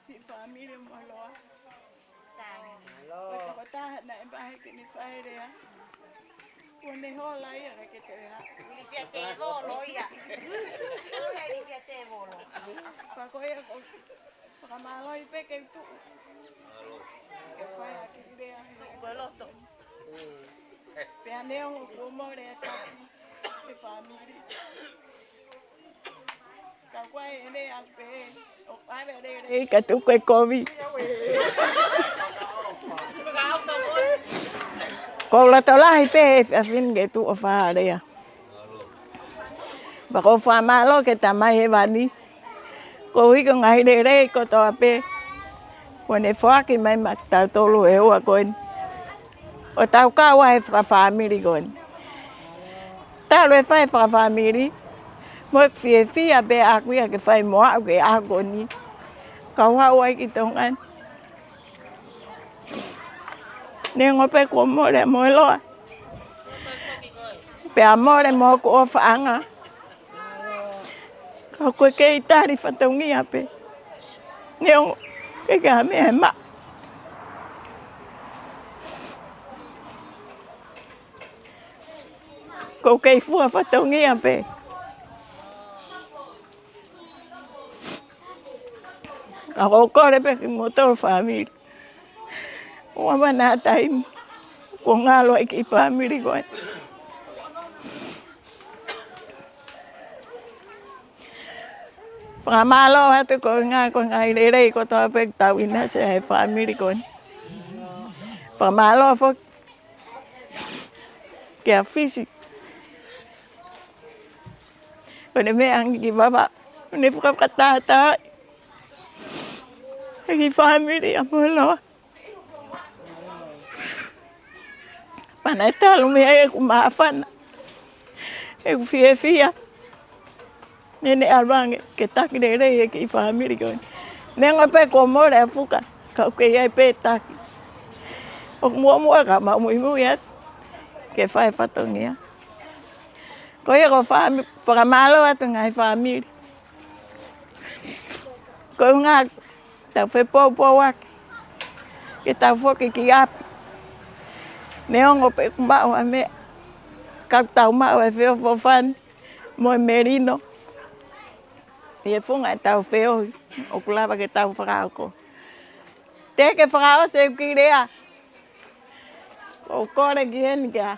Si família maloa. Ko ko ta na e ba ke ni faere. Ko ne hola ia ke te ha. Ni fia te volo ia. Ole ni fia te volo. Pa ko ia ko. Pa malo i pe ke tu. Malo. Ke fai a ke idea. Ko loto. Pea neo ko mo le ta e family. Ka kwai ene a pe o pa ve le ka tu ko kovi. Ko la to la pe a fin ge tu o fa le ya. Ba ko fa ma lo ke ta mai he vani. Ko wi ko ngai le ko to pe. Ko ne fa ki mai ma ta to lo e o ko en. O tau ka wa e fra family ko en. Ta lo e fa fra family. Mo fi a be a ku ke fa mo a ke a ko ni. Ka wa wa ki Tonga. Ne ngope ko mo le mo lo. Pe amore mo ko fa anga. Ka ko ke itari fa tongi ape. Ne o ke ka me ma. Ko ke fu fa tongi ape. Ako ko le pe motor family. O ma na time. Ko ngalo ki family ko. Pamalo hatu ko ngai le ko to pe tau ina se family ko. Pamalo fo ke afisi.One me ang ki baba. Ne fuka kata. Ki family amolo. Panata lu me ku mafan. E ku fia. Nene albange ke tak de ki family ko. Nengo pe ko mo le fuka. Ka ke ai pe tak. O mo ka ma mu ya. Ke fa tongia. Ko ye ko family para malo at ngai family. Ko nga ta fe po wa. Ke ta fo ke ki ap. Neongo pe ba o me. Ka ta ma o fe fo fan. Mo merino. E funga tau feo o kulava ke tau whakaoko. Te ke whakao se ki rea. O kore ki heni kia.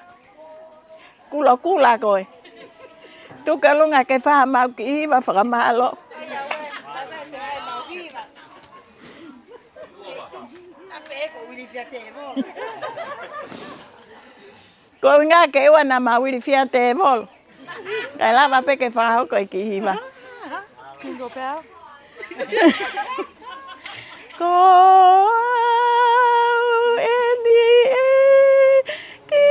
Kula koe. Tuka lunga ke whahamau ki iwa whakamalo. Ko nga ke ua na mawiri fia te vol. Kai lava pe ke whakao koe ki iwa. Jingle bell. Go in the air, go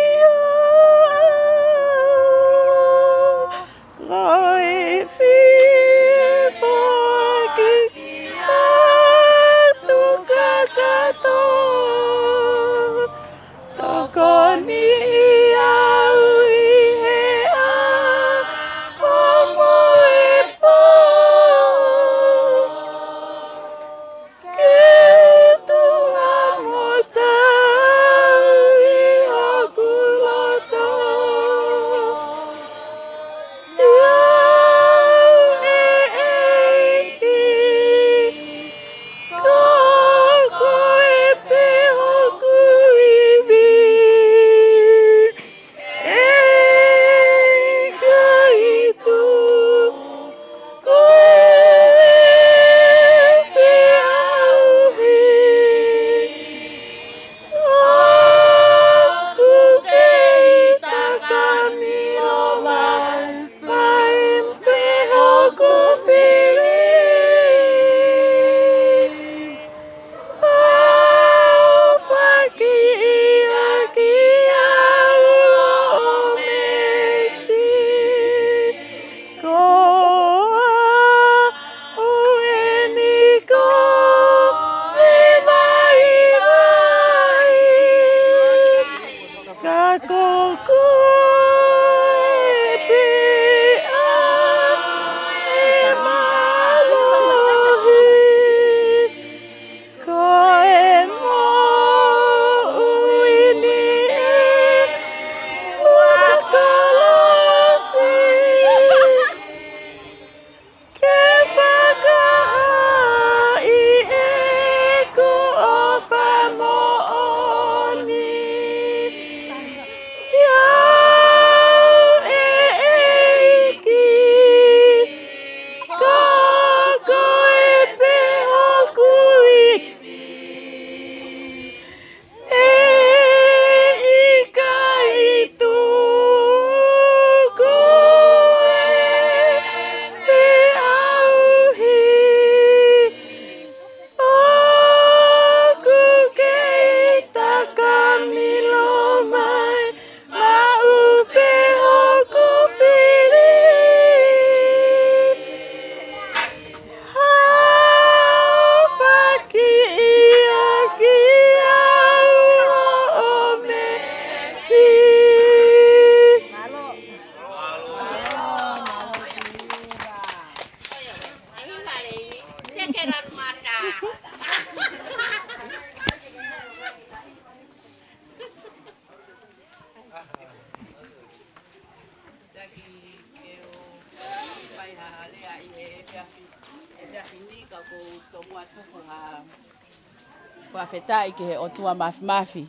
Fakafeta'i ke he otua mafi.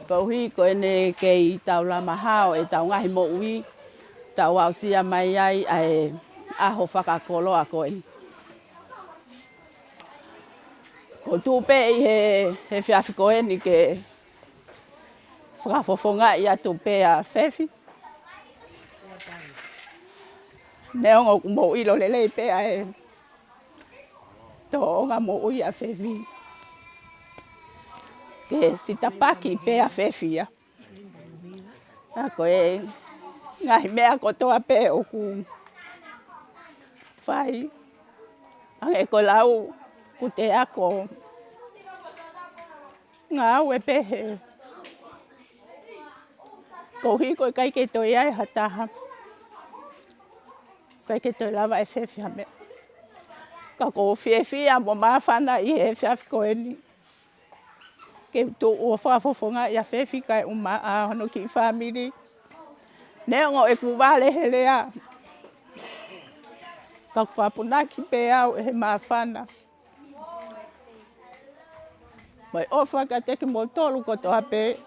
Pauhi ko ene kei tau lama hao e tau ngahi mo ui. Tau au sia mai ai ai aho whakakolo a koe. Ko tūpe i he whiawhi koe ni ke whakafofonga i atu pe a whewhi. Neongo ku mo ilo lelei pe a e tō onga mo ui a whewhi. Ke sitapaki pe a whewhi a. A koe ngahi mea kotoa pe o ku whai. Ange ko lau ku te ako ngā au e pehe. Ko hiko kai ke toi ai hataha. Kai ke toi lava e whewhi ha mea. Ka ko whewhi a mo mawhana i he whiawhi koe ni. Ke tō ua whafofonga i a whewhi kai uma a hono ki whamiri. Neongo e ku wale he lea. Ka whapunaki pe au e he mawhana. Mai ofa ka teki mo tolu ko toa pe.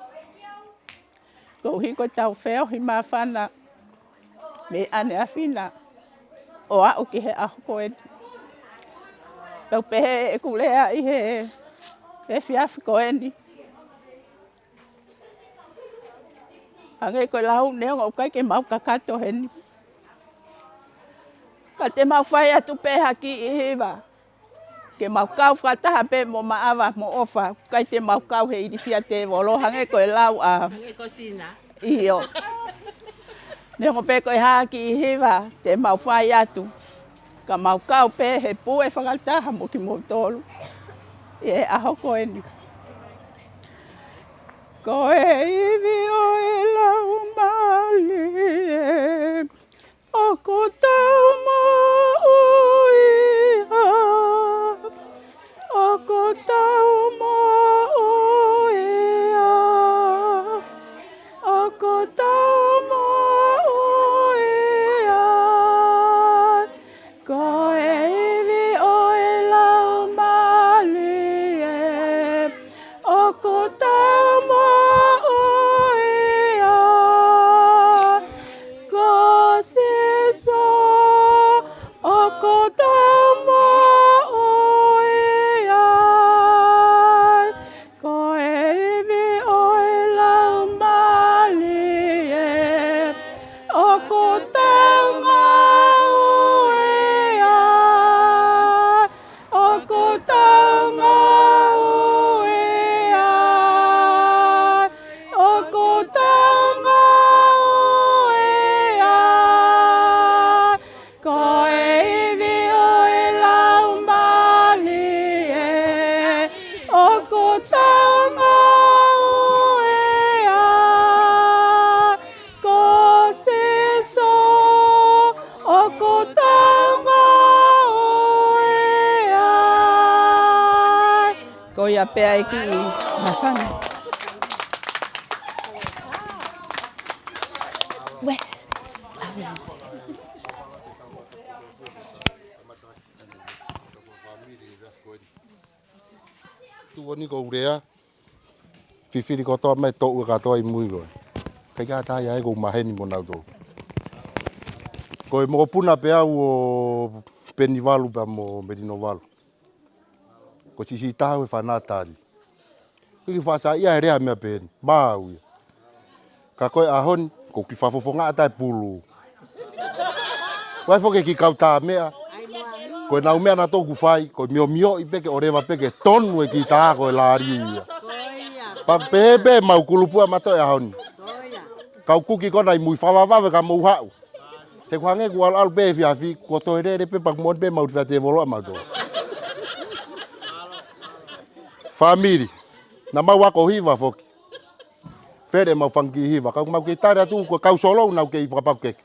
Ko hiko tau wheo hi mawhana. Me ane a whina. O a o ki he aho koe. Tau pehe e ku lea i he whiawhi koe ni. Ange koe lau neongo kai ke mau kakato he ni. Ka te mau whai atu peha ki i hiwa. Ke mau kau whataha pe mo maawa mo ofa. Kai te mau kau he irifia te wolo. Hange koe lau a... Hange ko sina. Iyo. Neongo pe koe haa ki i hiwa. Te mau whai atu. Ka mau kau pe he pue whakataha mo ki mo tolu. I e aho koe ni. Ko e iwi o e lau mali e. O ko tau mo uiha. O ko tau mo uiha. O ko tau mo uiha. Ko e iwi o e lau mali e. O ko tau mo uiha. Ko siso o ko tau mo uiha. Ko e iwi o e lau mali e. O ko tau mo uiha. O ko tau mo uiha. O ko tau mo uiha. Ko e iwi o e lau mali e. O ko tau mo uiha. Ko siso o ko tau mo uiha. Ko ia pea e ki i mawhana. We. Tuoni ko urea. Fifiri ko toa mai tō ua katoa i mui koe. Kei kā tā ia e kou maheni mo nau tō. Ko e moko puna pe au o Pohiva pa mo Merino-Valu. Ko sisi tāu e whanātari. Kiki whasa ia he rea mea pēni. Māu ia. Ka koe ahoni, ko ki whafofonga atai pulu. Wai whoke ki kauta mea. Koe nau mea na tōku whai, koe mio i peke o rewa peke tonu e ki tā koe lāri ia. Pa pepe mau kulupua mato e ahoni. Kau kuki kona i mui whawawawe ka mau hau. He kuhange ku alu pe whiawhi, ko toi re pe pak mon pe mau whia te voloa mau tō. Whamiri, na mau wako hiwa whoki. Where mau whangi hiwa, kau mau kei tare atu ko kau solo nau kei whakapakeke.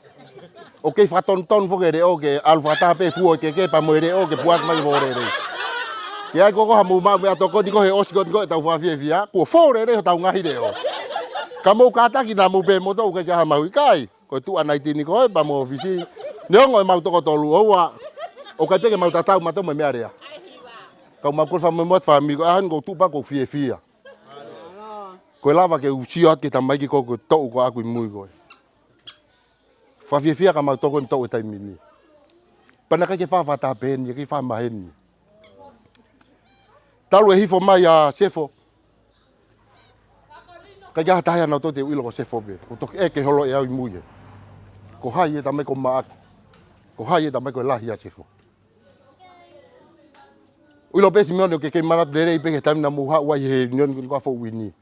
O kei whaton whoke re o ke alu whataha pe fuo ke pa mo re o ke puat mai vore re. Ke ai koko hamu mau mea toko niko he osikot niko e tau whawhiawhia, kua whore re ho tau ngahi re o. Ka mau kātaki nā mau pe moto uke kia mahui kai, Ko tu anai tini ko pa mo visi. Neongo mau toko tolu owa. O kai peke mau tatau mato me area. Kau mau ko fa me mot family ko an ko tu pa ko fia. Ko lava ke usiot ke tamai ki ko to ko aku mui ko. Fa fia ka mau toko to tai mini. Pana ka ke fa ta pen ke fa mahen. Talu hifo mai a sefo. Ka ja ta na to te uilo ko sefo be. Ko to ke holo e ai mui. Ko hai e tamai ko ma. Ko hai e tamai ko lahi a sefo. Uilo pesi miono ke mana dere pe ke tamna muha wa ye nion ko fo wini.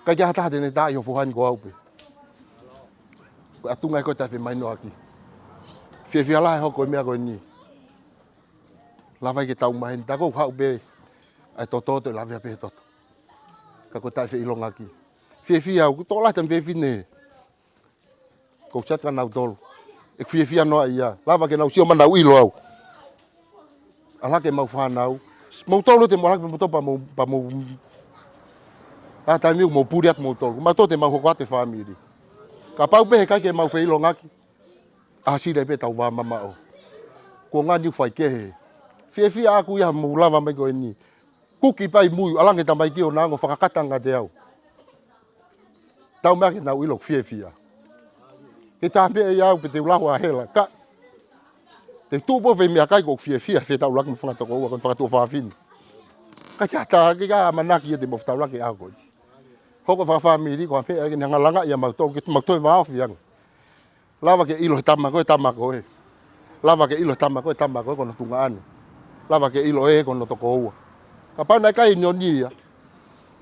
Ka ja ta ne ta yo fo han ko au pe. Ko atunga ko ta fe mai no aki. Fia la ho ko me ko ni. La vai ke tau mai ta ko hau be. Ai to la via pe to. Ka ko ta fe ilonga ki. Fia ko to la tan fe fine. Ko chat kan au tol. Ek fia no ia. La va ke na usio mana uilo au. Ala ke mau whanau. Mau tolu te morak mo topa mo pa mo. A tai mi mo puriat mo tolu. Ma to te mau ho te family. Ka pau be ka ke mau fe ilonga ki. A si re pe tau wa mama o. Ko ngani fai ke. Fia aku ia mo lava mai ko ni. Kuki pai mui ala nge tamai ki o nango whakakatanga te au. Tau mea ke nau ilok fia. Ke tāpe e au pe te ulahu a hela. Ka. Te tupo ve mea kai ko fia se tau laki mo whangatoko ua kon whakatua whaafini. Ka kia tā ke ka manaki e te mo whatau laki a koi. Hoko whakawhamiri ko hampea ke nhangalanga ia mautau ke mautoi wao fianga. Lava ke ilo he tamako e. Lava ke ilo he tamako e kono tunga ane. Lava ke ilo e kono toko ua. Ka pau nai kai nionia.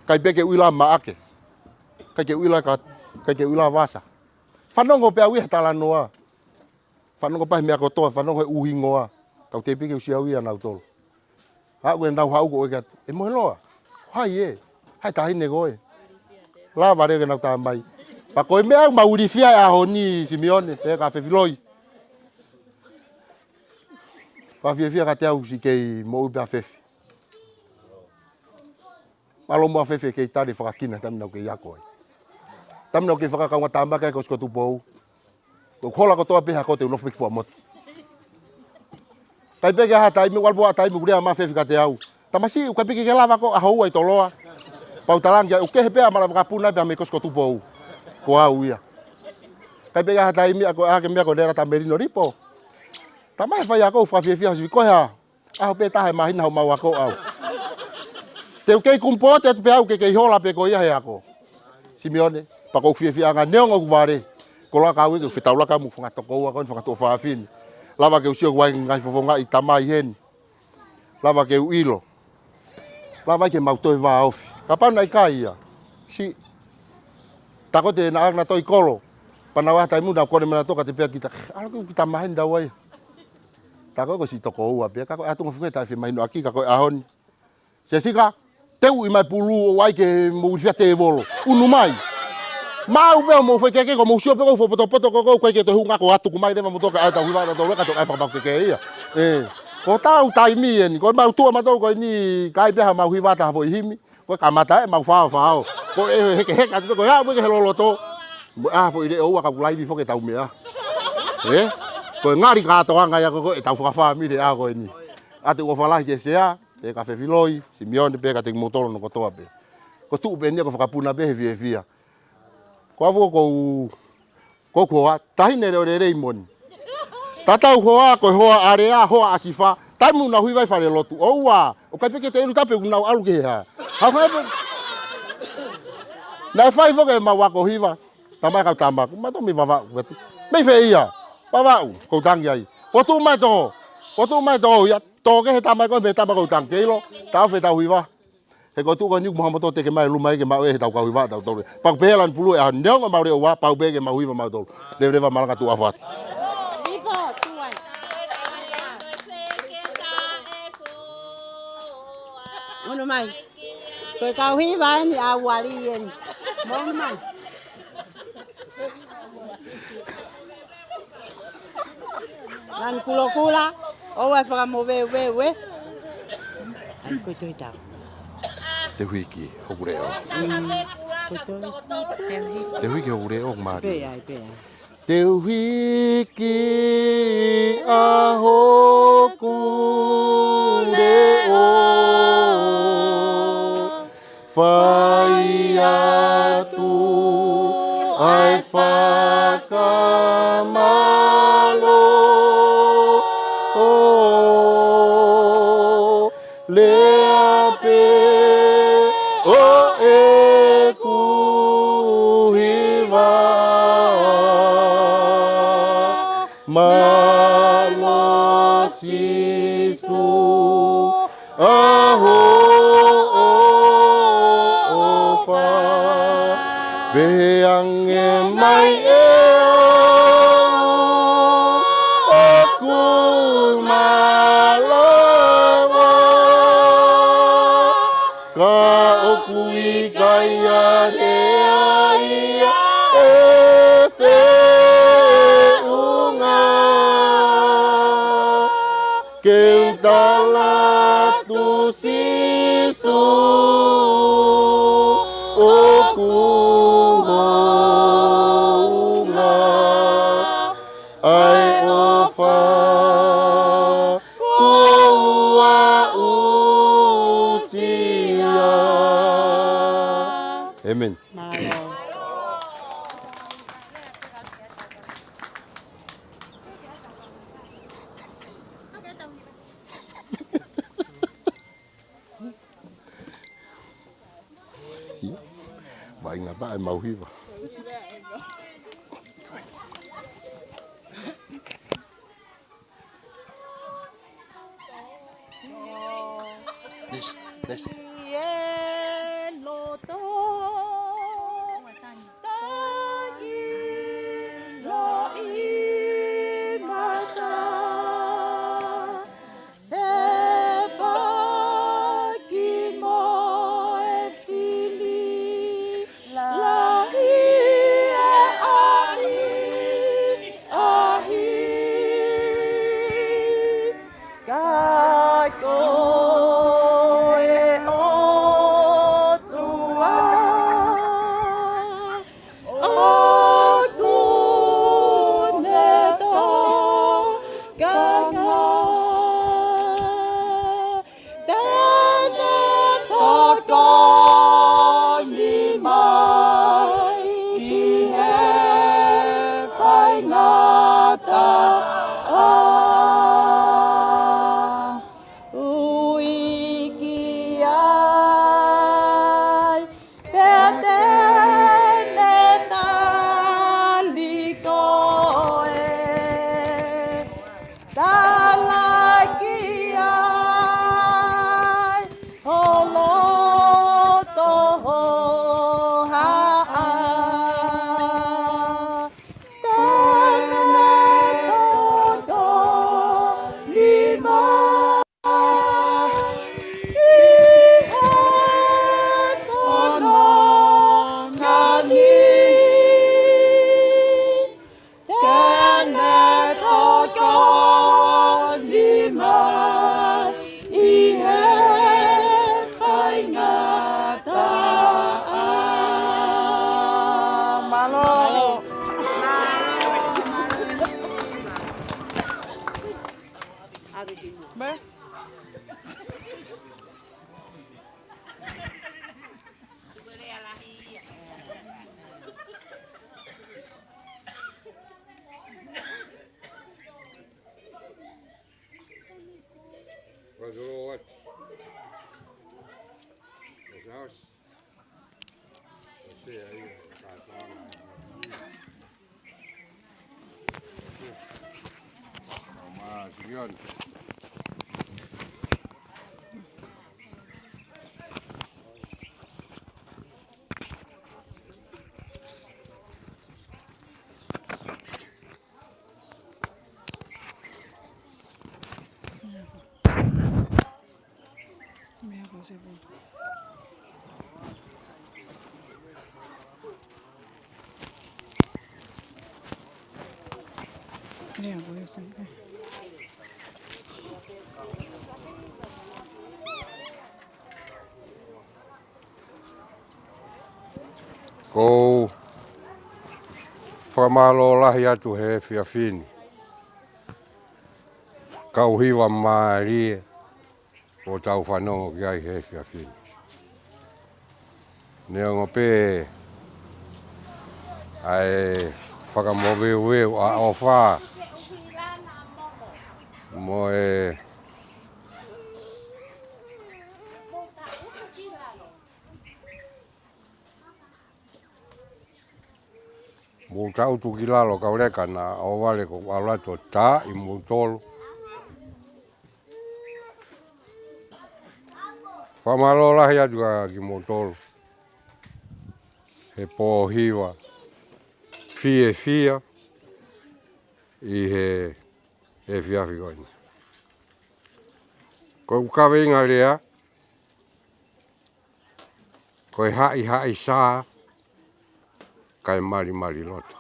Kai peke uila maake. Kai ke uila vasa. Whanongo pea uiha talanoa. Whanongo pahi mea kotoa, whanongo he uhingoa. Tau te peke usia uia nau tolo. Hau e nau hau ko eka. E mohe loa. Hai e. Hai tahine koe. Lava rege nau tā mai. Pa koe mea mauri fia e aho ni Simeone. Te ka whewhiloi. Pa fia ka te au si kei mo upe a whewhi. Malo mo a whewhi kei tari whakakina taminau kei ako ai. Taminau kei whakakaunga tāmbaka e kosko tupou. Ko kola ko toa peha ko te unofu fua mot. Kai peke ha taimi walbo a taimi kurea ma whewhi ka te au. Tamasi u kai peke ke lava ko a hou ai toloa. Pau talangia u kehe pea mara wakapuna pea me kosko tupou. Ko au ia. Kai peke ha taimi ako ake mea ko dera tamerino ripo. Tamai whai ako whawhiawhia si koe ha. Aho pe tahe mahina hau mau ako au. Te ukei kumpo te pe au ke hola pe ko ia he ako. Simeone, pa ko whiawhia nga neongo kuware. Ko la ka ke whetaula ka mu whangatoko ua kon whakatoa whaafini. Lava ke usio kuwai ngai whawonga i tamai hen. Lava ke uilo. Lava ke mautoi wā ofi. Ka pau nai ka ia. Si. Tako te na agna toi kolo. Panawa tai mu na kone mena toka te pea kita. Ala ke kita mahen da wai. Tako ko si toko ua pea. Kako atunga whuketa e mahino aki kako ahoni. Sesika. Teu i mai pulu o ai ke mo fia te volo. Unu mai. Mau pe mo foi ke ko mo sio pe ko fo poto ko ke te hunga ko atu ku mai le mo toka ata hu va to le ka to ai fa ke ia. Ko tau tai mi en ko mau tu ma to ko ni kai pe ha mau hi va ta vo himi. Ko ka mata e mau fa. Ko he ke ko ya mo ke lo to. A fo ide o ka ku lai vi fo ke tau mea. Ko ngari ka to anga ya ko e tau fa mi de a ko ni. Ate ko fa la ke sea. E ka whewhiloi, Simeone pe ka te motoro no kotoa pe. Ko tuu pe nia ko whakapuna pe he fia. Ko afu ko koa, tahine reo rei moni. Tatau hoa, ko hoa area, hoa asifa. Taimu na hui vai whare lotu. Oua, o kai peke te eru tape unau alu ke hea. Hau kai pe. Nai whai foke ma wako hiva. Tamai kau tambaku, ma to mi wawau. Mei whe ia, wawau, kou tangi ai. Ko tuu mai toho, ia. Toke he tamai ko me tamai ko tang kilo tau fe tau hiwa he ko tu ko ni mo to te ke mai lumai ke mai he tau ka hiwa tau tau pa pelan pulu a ndong ma re wa pa be ke ma hiwa ma to le va malanga tu afat Lipo tuan Ono mai ko ka hiwa ni a wali en mo mai Nan kula o vai para mover we. Ai ko toi tau. Te huiki, hokure o. Te hui ke ure o mari. Pe ai, pe ai. Te hiki a hoku reo whai atu ai whakamalo lea pe o e kuhiva malo sisu aho ofa beang e mai e aku malawa ka oku i kaya lea ia e unga keu tala tu sisu oku honga ai ofa kua usia. Amen. Vai ngā ba e mauhiva. This. Yeah, voy a sentar. Kou whamalo lahi atu he whiawhini. Kau hiwa maarie o tau whanongo ki ai he whiawhini. Nea ngope ai whakamoweu a ofa mo mo tau tu kilalo kau leka na o wale ko walato ta I mo tolo. Whamalo lahi atu ki mo tolo. He Pohiva fia I he whiawhi koini. Ko kawe inga lea, ko hai sā, kai mari loto.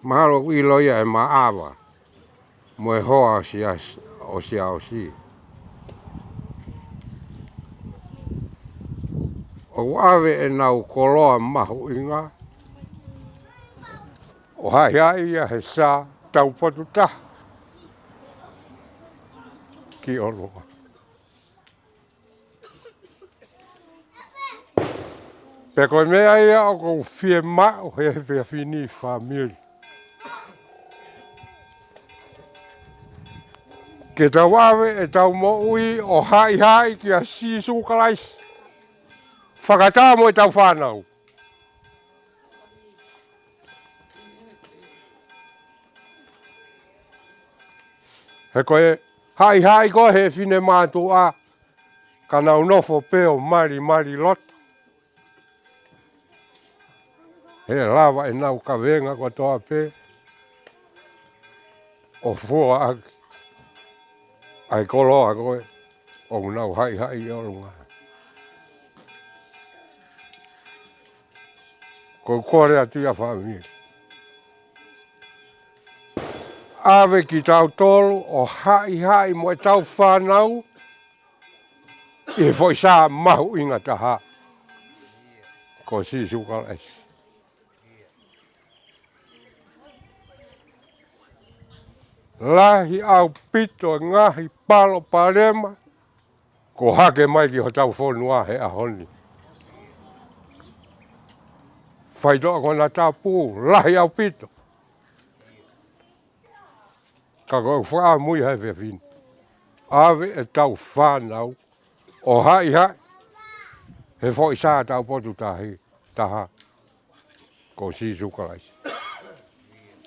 Mahalo ku iloia maawa, mo hoa o si. O awe nau koloa mahu inga, o hai ia he sā tau potu taha ki oloa. Pe koe mea ia o kou fie mao he whiawhini whamiri. Ke tau awe tau mo ui o hai ki a sisu kalaisi. Fakafeta'i mo tau whanau. He koe hai koe he whine mātu a ka nau nofo peo mari loto. He lawa nau ka venga ko toa pe o fua aki. Ai koloa koe o nau hai I olunga. Ko kore atu ia whamiri. Awe ki tau tolu o hai mo tau whanau I foi sā mahu inga taha. Ko sisu kalaisi. Lahi au pito ngahi palo parema ko hake mai ki ho tau whonua he ahoni. Whaitoa kona tapu lahi au pito. Ka koe whaa mui hei whiawhini. Awe tau whanau o hai he foi sā tau potu taha ko sisu kalaisi.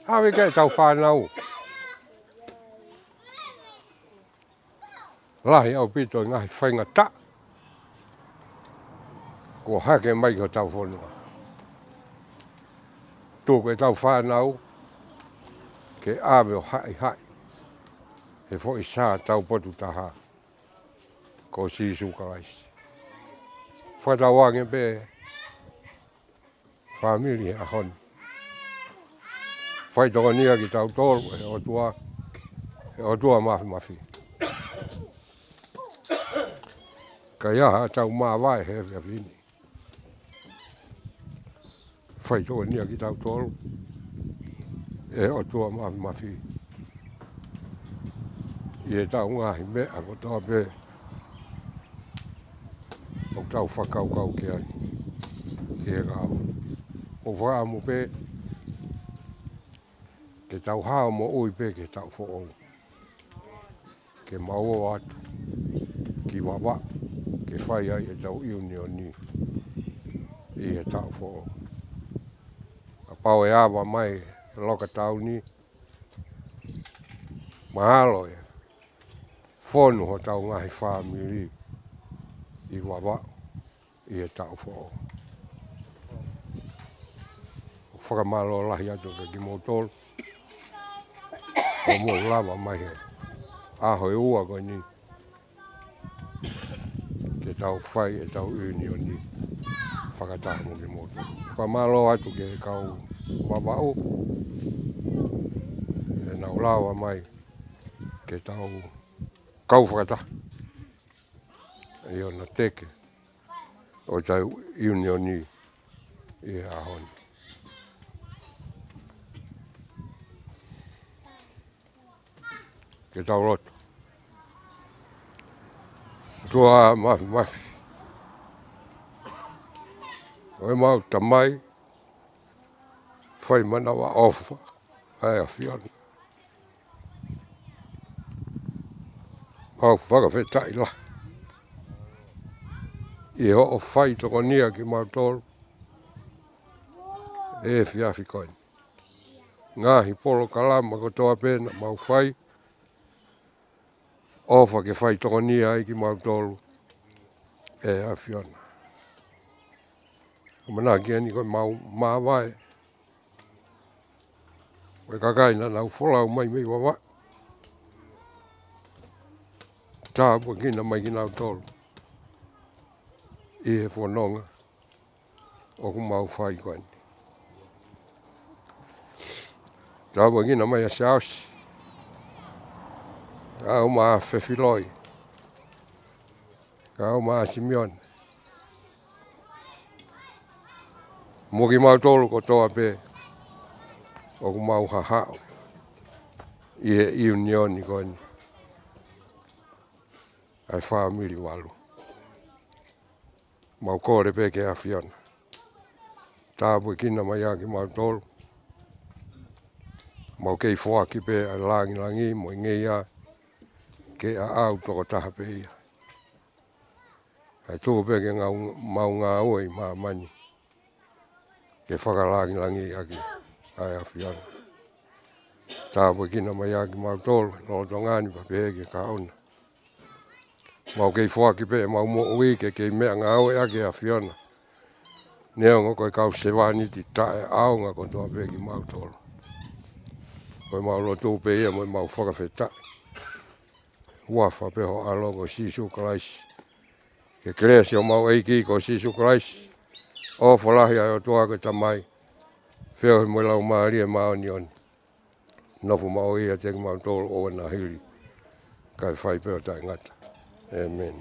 Awe ke tau whanau. Lahi au pito ngahi whainga ta. Ko hake mai ko tau whonua. Tūko tau whanau ke awe o hai. He foi sā tau potu taha ko sisu kalaisi. Whatawange pe whamiri he ahoni. Whaitoka nia ki tau tolu he otua mafi. Ka iaha tau mawai he whiawhini. Whaitoka nia ki tau tolu he otua mafi. I he tau ngahi mea ko toa pe o tau whakau ki ai. Ki he kau. O whaamu pe ke tau hao mo ui pe ke tau who'olu. Ke mau atu. Ki wawa. Ke whai ai e tau iuni o ni. I he tau who'olu. A pau e awa mai loka tau ni. Mahalo e. Whonu ho tau ngahi whamiri. I wawa. I he tau who'olu. Whakamalo lahi atu ke ki motolu. O mo lava mai he. Aho e ua koe ni. Ke tau whai e tau uni o ni. Whakataha mo ki motolu. Whakamalo atu ke kau wawao. E nau lawa mai. Ke tau kau whakataha. E ona teke. o tai unioni i ahon. Ke tau roto. Tua mafi. Oi mau tamai. Fai mana wa ofa. Ai a fiona. Mau fakafeta'i la. I o fai toko nia ki mau tolu. E fiafi koini. Ngahi polo kalama ko toa pena mau fai. Ofa ke fai toko nia ai ki mau tolu. E a fiona. Mana ki ani ko mau mawai. Koe kakaina nau folau mai mei wawa. Tā pua kina mai ki nau tolu. I he whanonga. O ku mau whai koani. Tā pua kina mai a saosi. Ka o maa whewhiloi. Ka o maa Simeon. Mo ki mau tolu ko toa pe. O ku mau hahao. I he unioni koani. Ai whaamiri walu. Mau kore pe ke a fiona. Tā pua kina mai a ki mau tolu. Mau kei whoa ki pe a langi mo ngei a. Ke a au toko taha pe ia. Ai tō pe ke mau ngā oi maa mani. Ke whakalangi aki. Ai a fiona. Tā pua kina mai a ki mau tolu. Nō tongani pa pe ke ka ona. Mau kei whoa ki pe mau mo ui ke kei mea ngā oi aki a fiona. Neongo koe kau sewani ti tae aonga ko toa pe ki mau tolu. Koe mau loto pe ia mo mau Fakafeta'i. Uafa pe ho alongo Sisu Kalaisi. Ke kresi o mau eiki ko Sisu Kalaisi. O falahi ai o toa ke tamai. Feo he mo lau maari e mao ni oni. Nofu mau ia te ki mau tolu o na hiri. Kai whai pe o tai ngata. Amen.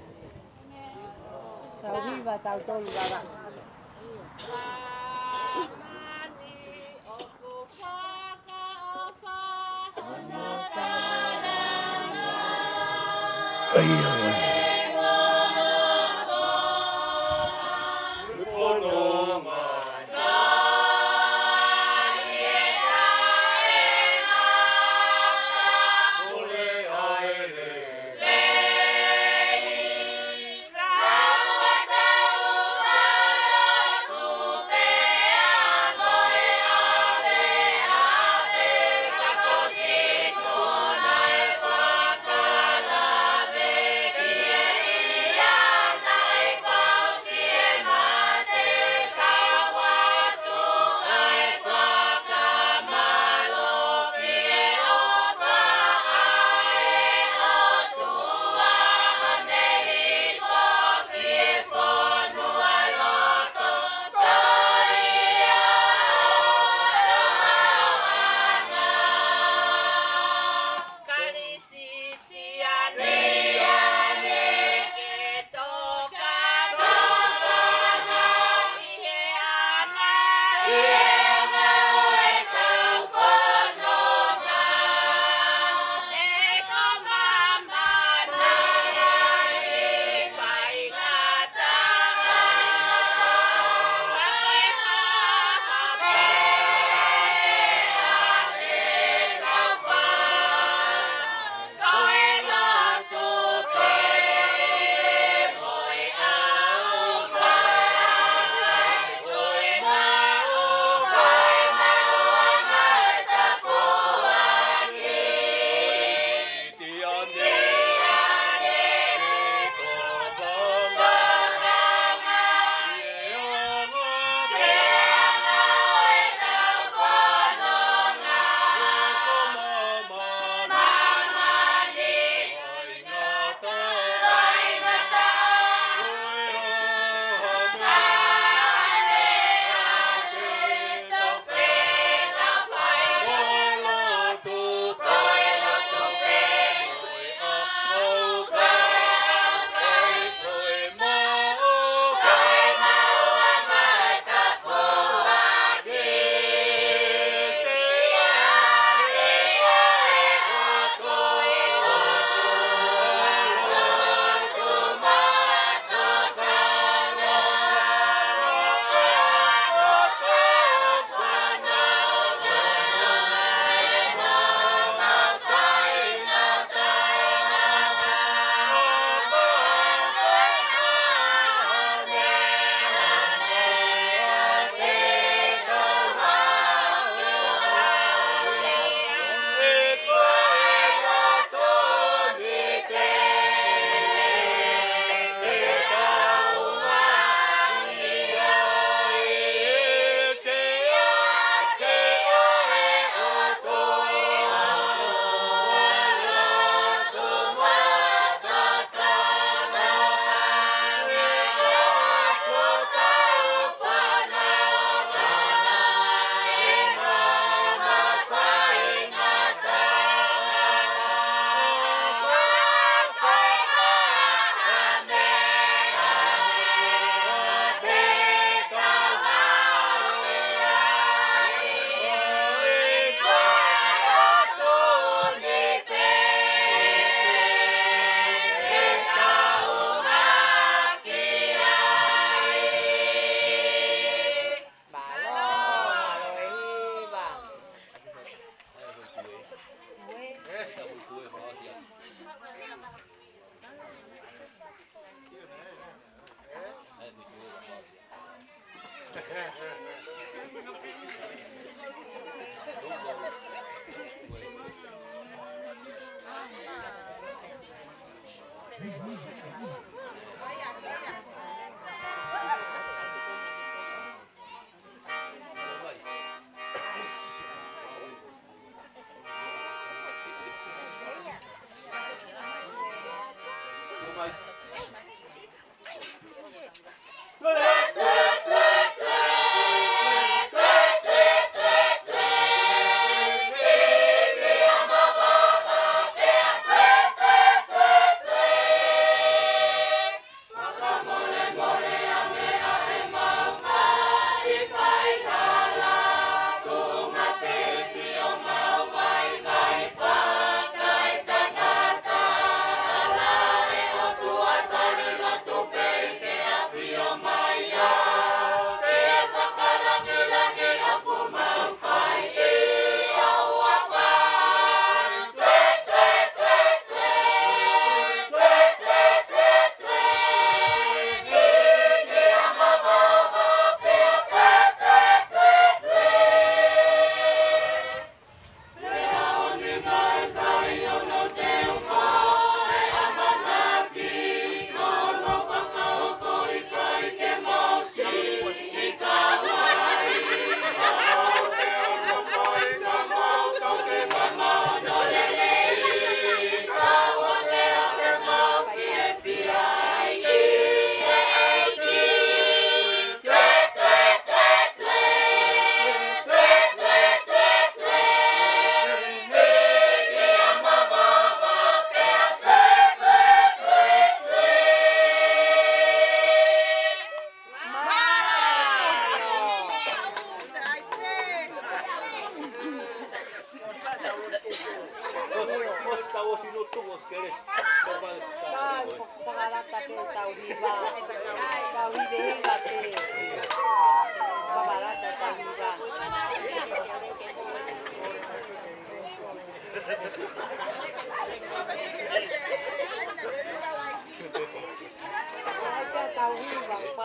Pohiva Taukolo baba.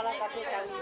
Fakafeta'i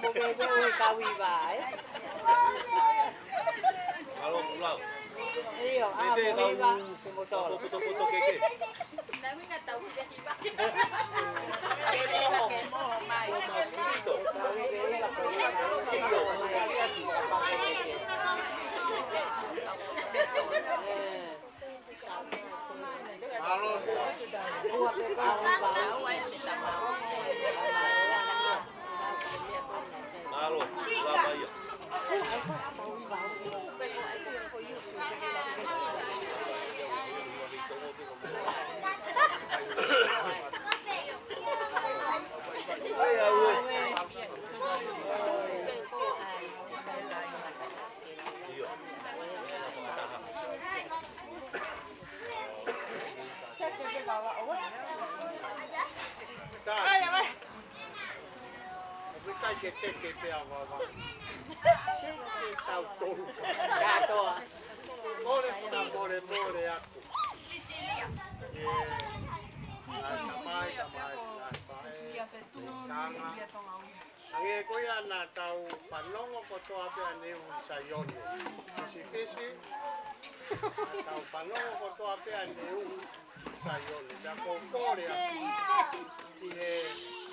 mo me me Pohiva ai. Alo pulau. Iyo, Pohiva se motor. Foto keke. Nami na tau dia hiba. Malo, lama iya. Ange koia na tau panongo ko toa pe ane un sayone. Si fisi tau panongo ko toa pe ane un sayone. Ja ko kore a ki he